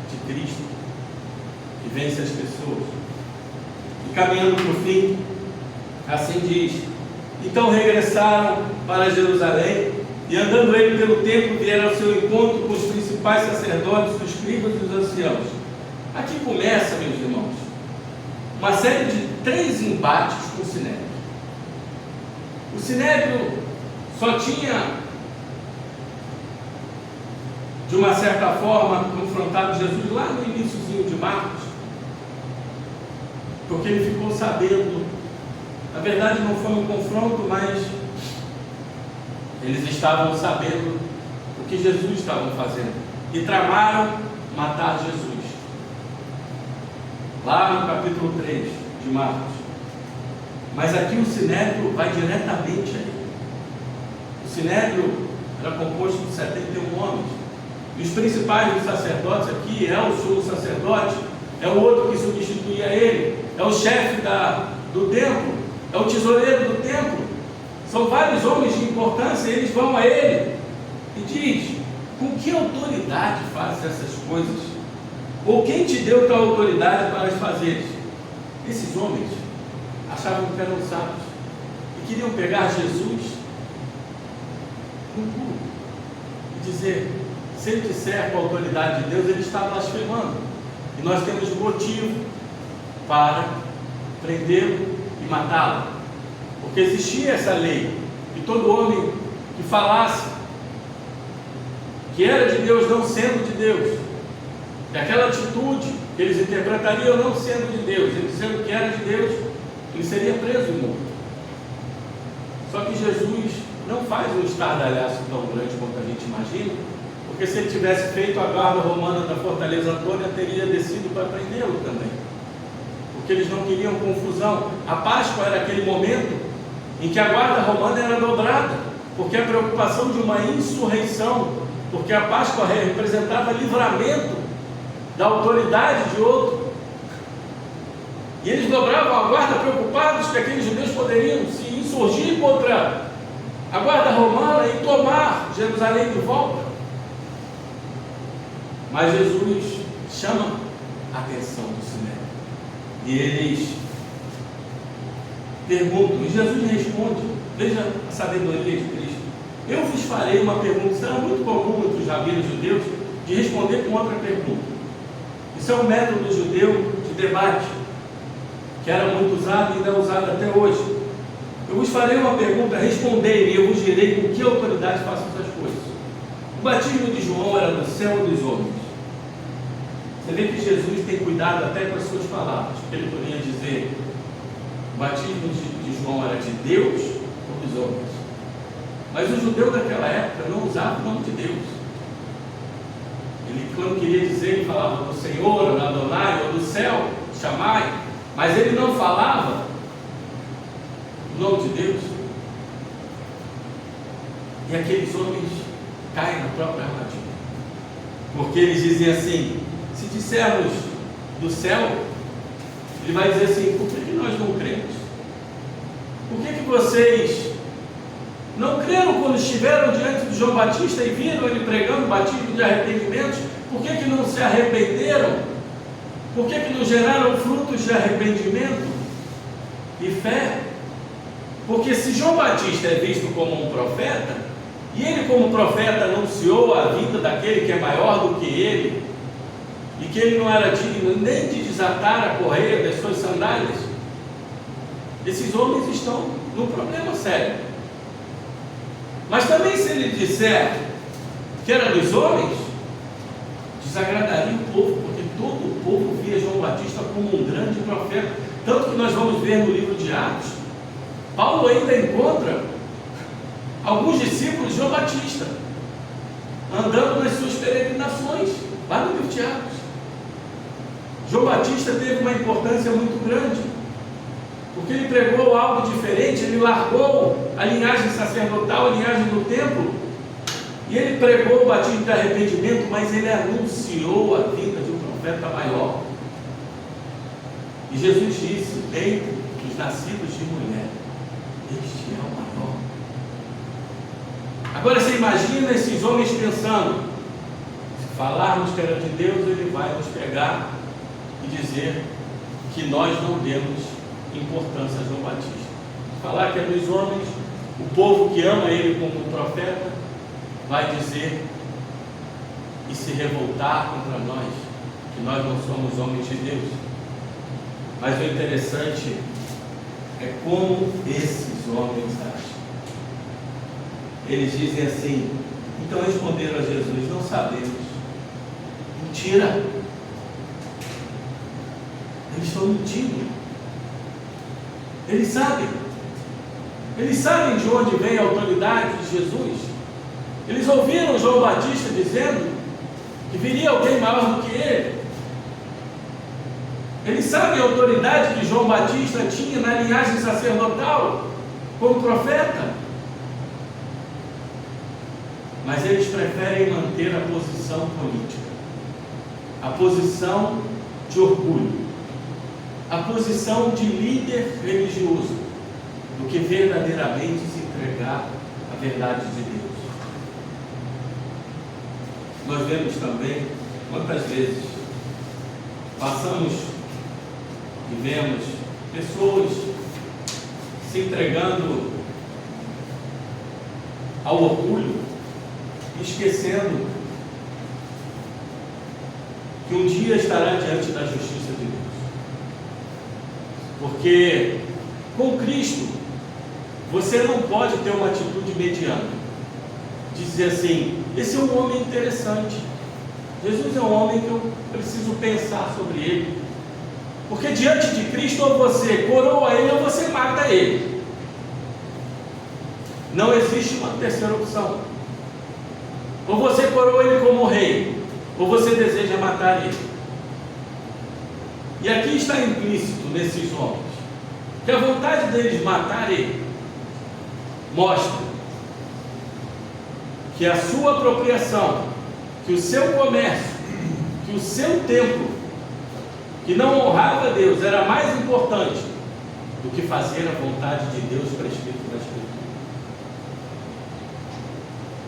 de Cristo que vence as pessoas. E caminhando para o fim. Assim diz: então regressaram para Jerusalém, e andando ele pelo templo, vieram ao seu encontro com os principais sacerdotes, os escribas e os anciãos. Aqui começa, meus irmãos, uma série de 3 embates com o Sinédrio. O Sinédrio só tinha, de uma certa forma, confrontado Jesus lá no iníciozinho de Marcos, porque ele ficou sabendo. Na verdade não foi um confronto, mas eles estavam sabendo o que Jesus estava fazendo e tramaram matar Jesus. Lá no capítulo 3 de Marcos. Mas aqui o Sinédrio vai diretamente a ele. O Sinédrio era composto de 71 homens. E os principais dos sacerdotes aqui é o sumo sacerdote, é o outro que substituía ele, é o chefe do templo, é o tesoureiro do templo. São vários homens de importância, eles vão a ele e diz: com que autoridade faz essas coisas? Ou quem te deu tal autoridade para as fazeres? Esses homens achavam que eram sábios e queriam pegar Jesus no pulo e dizer: se ele disser com a autoridade de Deus, ele está blasfemando, e nós temos motivo para prendê-lo e matá-lo, porque existia essa lei, que todo homem que falasse que era de Deus não sendo de Deus, que aquela atitude que eles interpretariam não sendo de Deus, ele dizendo que era de Deus, ele seria preso e morto. Só que Jesus não faz um estardalhaço tão grande quanto a gente imagina, porque se ele tivesse feito, a guarda romana da Fortaleza Antônia teria descido para prendê-lo também, porque eles não queriam confusão. A Páscoa era aquele momento em que a guarda romana era dobrada, porque a preocupação de uma insurreição, porque a Páscoa representava livramento da autoridade de outro, e eles dobravam a guarda preocupados que aqueles judeus poderiam se insurgir contra a guarda romana e tomar Jerusalém de volta. Mas Jesus chama a atenção do Sinédrio e eles perguntam, e Jesus responde. Veja a sabedoria de Cristo: eu vos farei uma pergunta. Isso era muito comum entre os rabinos judeus, de responder com outra pergunta. Isso é um método judeu de debate, que era muito usado e ainda é usado até hoje. Eu vos farei uma pergunta, respondei-me, e eu vos direi com que autoridade faço essas coisas. O batismo de João era do céu ou dos homens? Você vê que Jesus tem cuidado até com as suas palavras, porque ele poderia dizer: o batismo de João era de Deus ou dos homens? Mas o judeu daquela época não usava o nome de Deus. Ele, quando queria dizer, ele falava do Senhor, ou do Adonai, ou do céu, Chamai, mas ele não falava o nome de Deus. E aqueles homens caem na própria armadilha, porque eles dizem assim: se dissermos do céu, ele vai dizer assim: por que nós não cremos? Por que vocês não creram quando estiveram diante de João Batista e viram ele pregando o batismo de arrependimentos? Por que não se arrependeram? Por que não geraram frutos de arrependimento e fé? Porque se João Batista é visto como um profeta, e ele como profeta anunciou a vinda daquele que é maior do que ele, e que ele não era digno nem de desatar a correia das suas sandálias, esses homens estão num problema sério. Mas também, se ele disser que era dos homens, desagradaria o povo, porque todo o povo via João Batista como um grande profeta. Tanto que nós vamos ver no livro de Atos, Paulo ainda encontra alguns discípulos de João Batista andando nas suas peregrinações, lá no livro de Atos. João Batista teve uma importância muito grande, porque ele pregou algo diferente. Ele largou a linhagem sacerdotal, a linhagem do templo, e ele pregou o batismo de arrependimento, mas ele anunciou a vinda de um profeta maior. E Jesus disse: dentre os nascidos de mulher, este é o maior. Agora você imagina esses homens pensando: se falarmos que era de Deus, ele vai nos pegar e dizer que nós não demos importância a João Batista. Falar que é dos homens, o povo que ama ele como profeta, vai dizer e se revoltar contra nós, que nós não somos homens de Deus. Mas o interessante é como esses homens acham. Eles dizem assim: então responderam a Jesus, não sabemos. Mentira! Eles estão mentindo. Eles sabem de onde vem a autoridade de Jesus. Eles ouviram João Batista dizendo que viria alguém maior do que ele. Eles sabem a autoridade que João Batista tinha na linhagem sacerdotal como profeta. Mas eles preferem manter a posição política, a posição de orgulho, a posição de líder religioso, do que verdadeiramente se entregar à verdade de Deus. Nós vemos também quantas vezes passamos e vemos pessoas se entregando ao orgulho, esquecendo que um dia estará diante da justiça de Deus. Porque com Cristo você não pode ter uma atitude mediana, dizer assim: esse é um homem interessante, Jesus é um homem que eu preciso pensar sobre ele. Porque diante de Cristo, ou você coroa ele ou você mata ele. Não existe uma terceira opção. Ou você coroa ele como rei, ou você deseja matar ele. E aqui está implícito nesses homens que a vontade deles matar ele mostra que a sua apropriação, que o seu comércio, que o seu templo, que não honrava a Deus, era mais importante do que fazer a vontade de Deus prescrito na Escritura.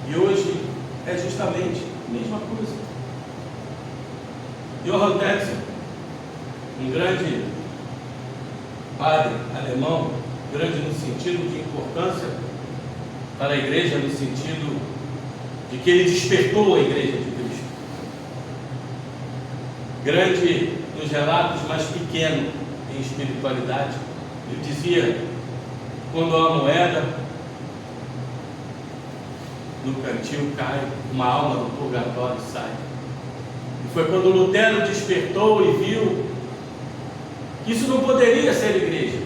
E hoje é justamente a mesma coisa. Johann Tetzel, um grande padre alemão, grande no sentido de importância para a igreja, no sentido de que ele despertou a igreja de Cristo. Grande nos relatos, mas pequeno em espiritualidade. Ele dizia: quando a moeda do cantil cai, uma alma do purgatório sai. E foi quando Lutero despertou e viu que isso não poderia ser igreja.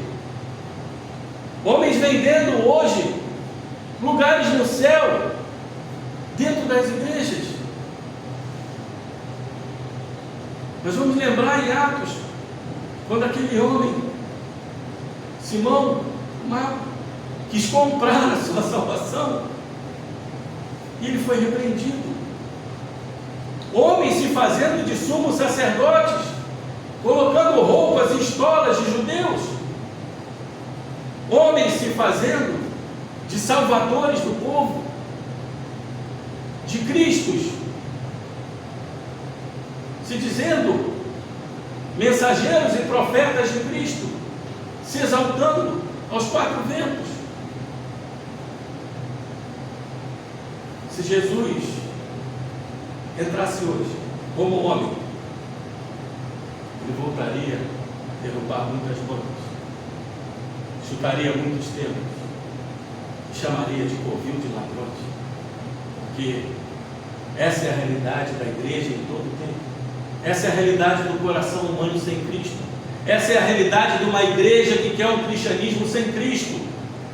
Homens vendendo hoje lugares no céu dentro das igrejas. Nós vamos lembrar em Atos, quando aquele homem, Simão, Mago, quis comprar a sua salvação, e ele foi repreendido. Homens se fazendo de sumos sacerdotes, colocando roupas e estolas de judeus. Homens se fazendo de salvadores do povo, de Cristos, se dizendo mensageiros e profetas de Cristo, se exaltando aos quatro ventos. Se Jesus entrasse hoje como homem, ele voltaria a derrubar muitas bancas, chutaria muitos templos, chamaria de covil de ladrões, porque essa é a realidade da igreja em todo o tempo. Essa é a realidade do coração humano sem Cristo. Essa é a realidade de uma igreja que quer um cristianismo sem Cristo.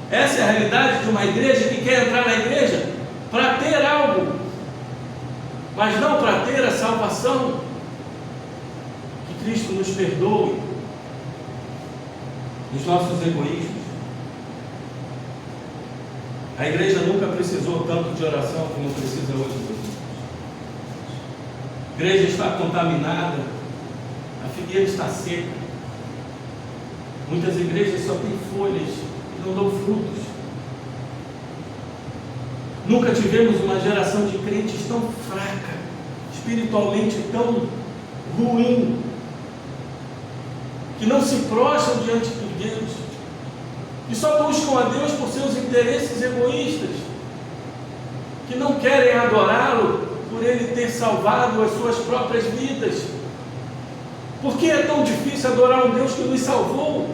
Essa é a realidade de uma igreja que quer entrar na igreja para ter algo, mas não para ter a salvação. Que Cristo nos perdoe dos nossos egoísmos. A igreja nunca precisou tanto de oração como precisa hoje. A igreja está contaminada, a figueira está seca. Muitas igrejas só têm folhas e não dão frutos. Nunca tivemos uma geração de crentes tão fraca, espiritualmente tão ruim, que não se prostram diante de Deus, que só buscam a Deus por seus interesses egoístas, que não querem adorá-lo por Ele ter salvado as suas próprias vidas. Por que é tão difícil adorar um Deus que nos salvou?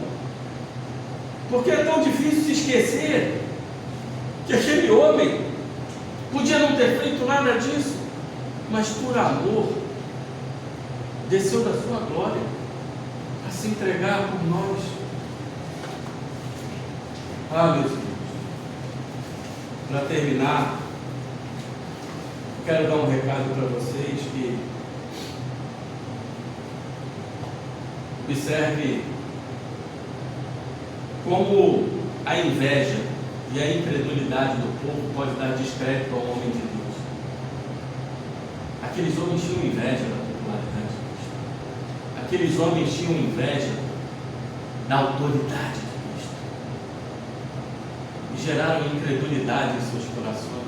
Por que é tão difícil se esquecer que aquele homem podia não ter feito nada disso, mas por amor desceu da sua glória a se entregar por nós? Meus irmãos, para terminar, quero dar um recado para vocês que observe como a inveja e a incredulidade do povo pode dar descrédito ao homem de Deus. Aqueles homens tinham inveja da popularidade de Cristo. Aqueles homens tinham inveja da autoridade de Cristo. E geraram incredulidade em seus corações.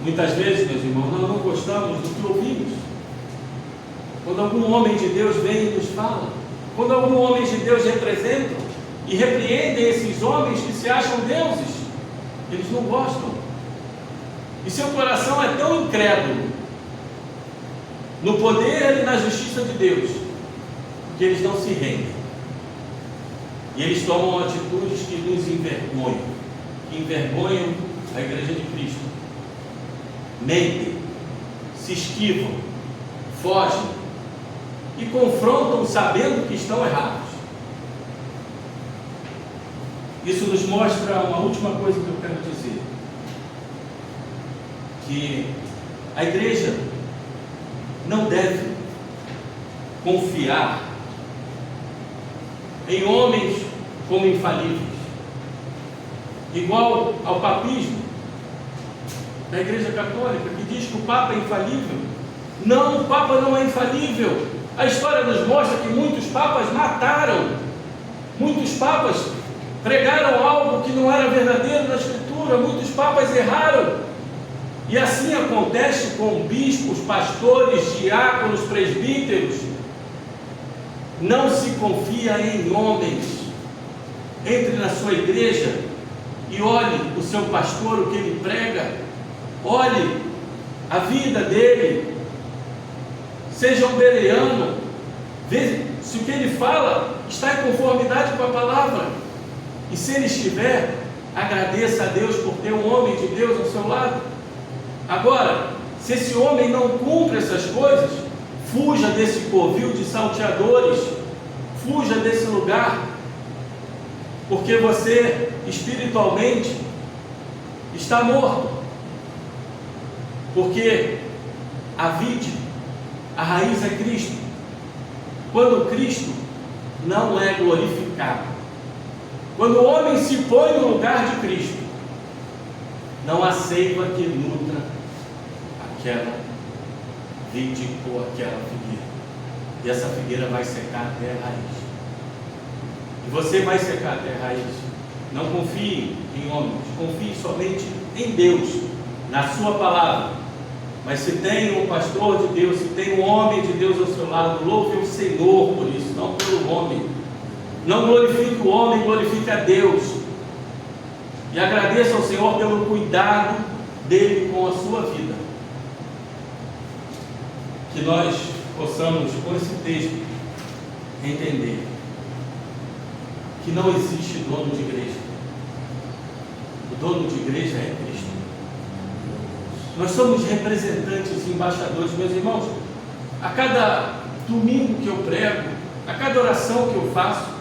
Muitas vezes, meus irmãos, nós não gostamos do que ouvimos. Quando algum homem de Deus vem e nos fala, quando algum homem de Deus representa e repreendem esses homens que se acham deuses, eles não gostam. E seu coração é tão incrédulo no poder e na justiça de Deus, que eles não se rendem. E eles tomam atitudes que nos envergonham, que envergonham a igreja de Cristo. Mentem, se esquivam, fogem e confrontam sabendo que estão errados. Isso nos mostra uma última coisa que eu quero dizer, que a igreja não deve confiar em homens como infalíveis, igual ao papismo da Igreja Católica, que diz que o Papa é infalível. Não, o Papa não é infalível. A história nos mostra que muitos papas mataram, muitos papas pregaram algo que não era verdadeiro na Escritura, muitos papas erraram. E assim acontece com bispos, pastores, diáconos, presbíteros. Não se confia em homens. Entre na sua igreja e olhe o seu pastor, o que ele prega, olhe a vida dele, seja um bereano, veja se o que ele fala está em conformidade com a palavra, e se ele estiver, agradeça a Deus por ter um homem de Deus ao seu lado. Agora, se esse homem não cumpre essas coisas, fuja desse covil de salteadores, fuja desse lugar, porque você espiritualmente está morto, porque a vide, a raiz é Cristo. Quando Cristo não é glorificado, quando o homem se põe no lugar de Cristo, não há seiva que nutra aquela vide ou aquela figueira, e essa figueira vai secar até a raiz. E você vai secar até a raiz. Não confie em homens, confie somente em Deus, na sua palavra. Mas se tem um pastor de Deus, se tem um homem de Deus ao seu lado, louve o Senhor por isso, não pelo homem. Não glorifique o homem, glorifique a Deus. E agradeça ao Senhor pelo cuidado dele com a sua vida. Que nós possamos, com esse texto, entender que não existe dono de igreja. O dono de igreja é Cristo. Nós somos representantes e embaixadores, meus irmãos. A cada domingo que eu prego, a cada oração que eu faço,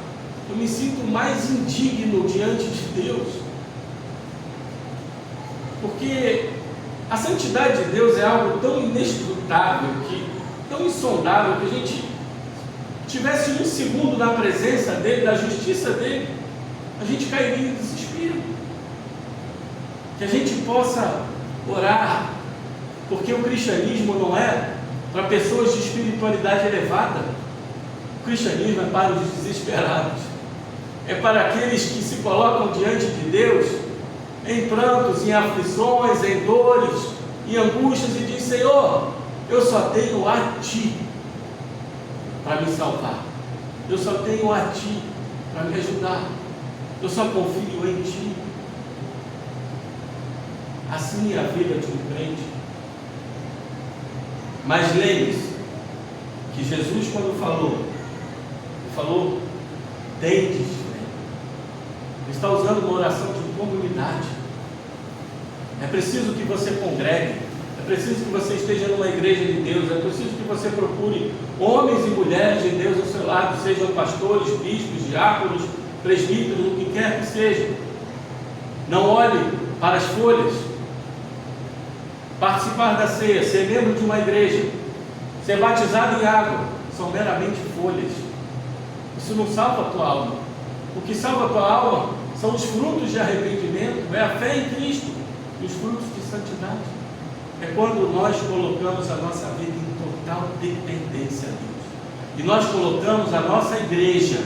eu me sinto mais indigno diante de Deus. Porque a santidade de Deus é algo tão inescrutável, tão insondável, que a gente tivesse um segundo na presença dele, da justiça dele, a gente cairia em desespero. Que a gente possa orar, porque o cristianismo não é para pessoas de espiritualidade elevada. O cristianismo é para os desesperados, é para aqueles que se colocam diante de Deus em prantos, em aflições, em dores, em angústias, e diz: Senhor, eu só tenho a Ti para me salvar. Eu só tenho a Ti para me ajudar. Eu só confio em Ti. Assim é a vida de um crente. Mas lembre-se que Jesus, quando falou dendes, ele está usando uma oração de comunidade. É preciso que você congregue, é preciso que você esteja numa igreja de Deus, é preciso que você procure homens e mulheres de Deus ao seu lado, sejam pastores, bispos, diáconos, presbíteros, o que quer que seja. Não olhe para as folhas. Participar da ceia, ser membro de uma igreja, ser batizado em água, são meramente folhas. Isso não salva a tua alma. O que salva a tua alma são os frutos de arrependimento, é a fé em Cristo e os frutos de santidade. É quando nós colocamos a nossa vida em total dependência a Deus. E nós colocamos a nossa igreja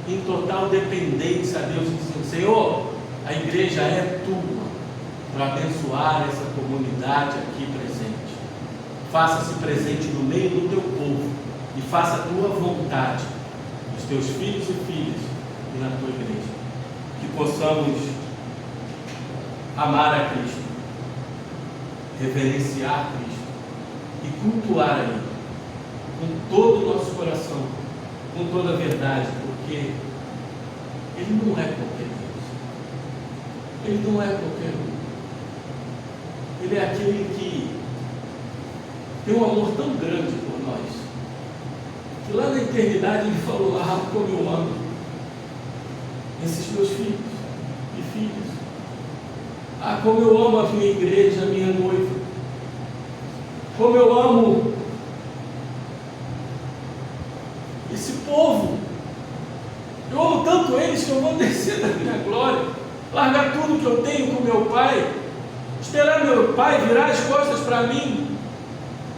em total dependência a Deus, dizendo: Senhor, a igreja é tua, para abençoar essa comunidade aqui presente. Faça-se presente no meio do teu povo e faça a tua vontade nos teus filhos e filhas e na tua igreja. Que possamos amar a Cristo, reverenciar Cristo e cultuar Ele com todo o nosso coração, com toda a verdade, porque Ele não é qualquer Deus. Ele não é qualquer um. Ele é aquele que tem um amor tão grande por nós, que lá na eternidade Ele falou: ah, como eu amo esses meus filhos e filhas. Ah, como eu amo a minha igreja, a minha noiva. Como eu amo esse povo. Eu amo tanto eles que eu vou descer da minha glória, largar tudo que eu tenho com meu Pai, esperar meu Pai virar as costas para mim.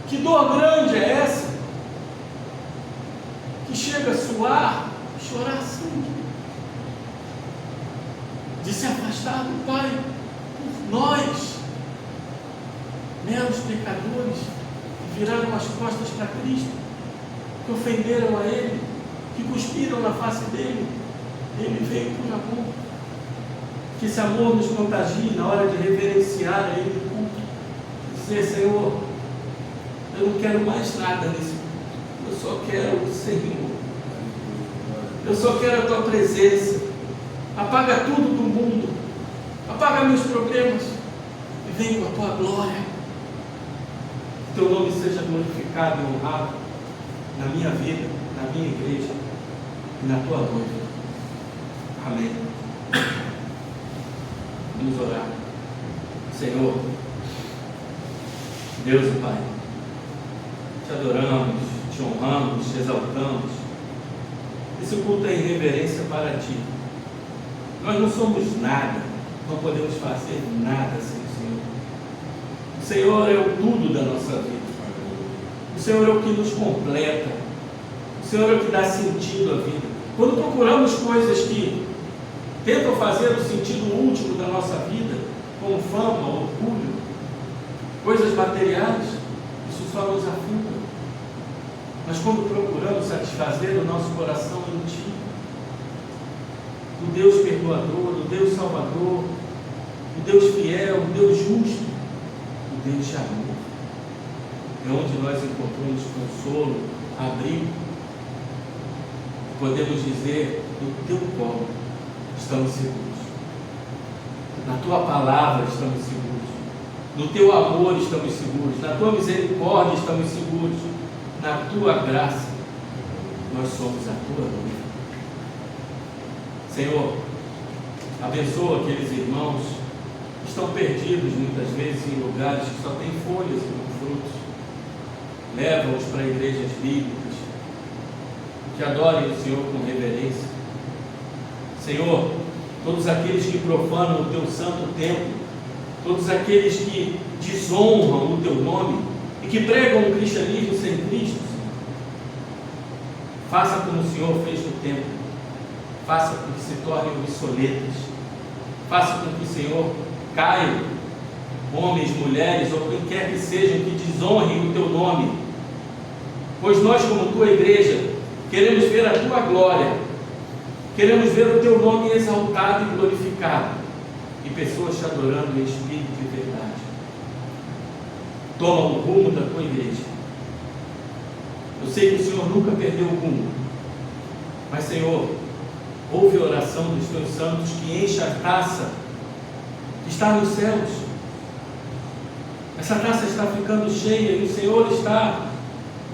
Que dor grande é essa? Que chega a suar, chorar sangue, de se afastar do Pai por nós, meros pecadores, que viraram as costas para Cristo, que ofenderam a Ele, que cuspiram na face dele. Ele veio por amor. Que esse amor nos contagie na hora de reverenciar a Ele no culto. Dizer: Senhor, eu não quero mais nada nesse culto, eu só quero o Senhor, eu só quero a Tua presença. Apaga tudo do mundo, apaga meus problemas e vem com a Tua glória. Que Teu nome seja glorificado e honrado na minha vida, na minha igreja e na Tua noiva. Amém. Vamos orar. Senhor, Deus e Pai, te adoramos, te honramos, te exaltamos. Esse culto é em reverência para Ti. Nós não somos nada, não podemos fazer nada sem o Senhor. O Senhor é o tudo da nossa vida. O Senhor é o que nos completa. O Senhor é o que dá sentido à vida. Quando procuramos coisas que tentam fazer o sentido último da nossa vida, como fama, orgulho, coisas materiais, isso só nos afunda. Mas quando procuramos satisfazer o nosso coração em Ti, o Deus perdoador, o Deus salvador, o Deus fiel, o Deus justo, o Deus de amor, é onde nós encontramos consolo, abrigo. Podemos dizer: no Teu colo estamos seguros, na Tua palavra estamos seguros, no Teu amor estamos seguros, na Tua misericórdia estamos seguros, na Tua graça nós somos a Tua noiva. Senhor, abençoa aqueles irmãos que estão perdidos muitas vezes em lugares que só tem folhas e não frutos. Leva-os para igrejas bíblicas que adorem o Senhor com reverência. Senhor, todos aqueles que profanam o Teu santo templo, todos aqueles que desonram o Teu nome e que pregam um cristianismo sem Cristo, Senhor, faça como o Senhor fez no templo. Faça com que se tornem obsoletas. Faça com que, Senhor, caiam homens, mulheres ou quem quer que sejam que desonrem o Teu nome. Pois nós, como Tua igreja, queremos ver a tua glória, queremos ver o teu nome exaltado e glorificado, e pessoas te adorando em espírito e verdade. Toma o rumo da tua igreja. Eu sei que o Senhor nunca perdeu o rumo, mas, Senhor, ouve a oração dos teus santos que enche a taça que está nos céus. Essa taça está ficando cheia e o Senhor está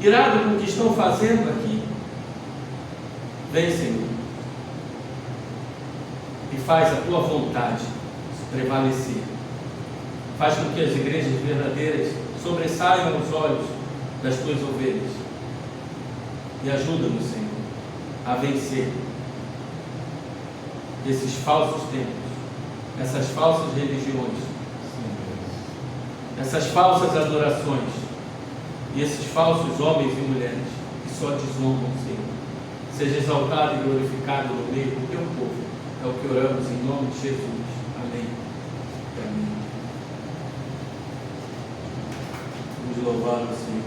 irado com o que estão fazendo aqui. Vem, Senhor, e faz a tua vontade prevalecer. Faz com que as igrejas verdadeiras sobressaiam aos olhos das tuas ovelhas. E ajuda-nos, Senhor, a vencer esses falsos templos, essas falsas religiões, essas falsas adorações e esses falsos homens e mulheres que só desonram o Senhor. Seja exaltado e glorificado no meio do teu povo. É o que oramos em nome de Jesus. Amém. Amém. Vamos louvar o Senhor.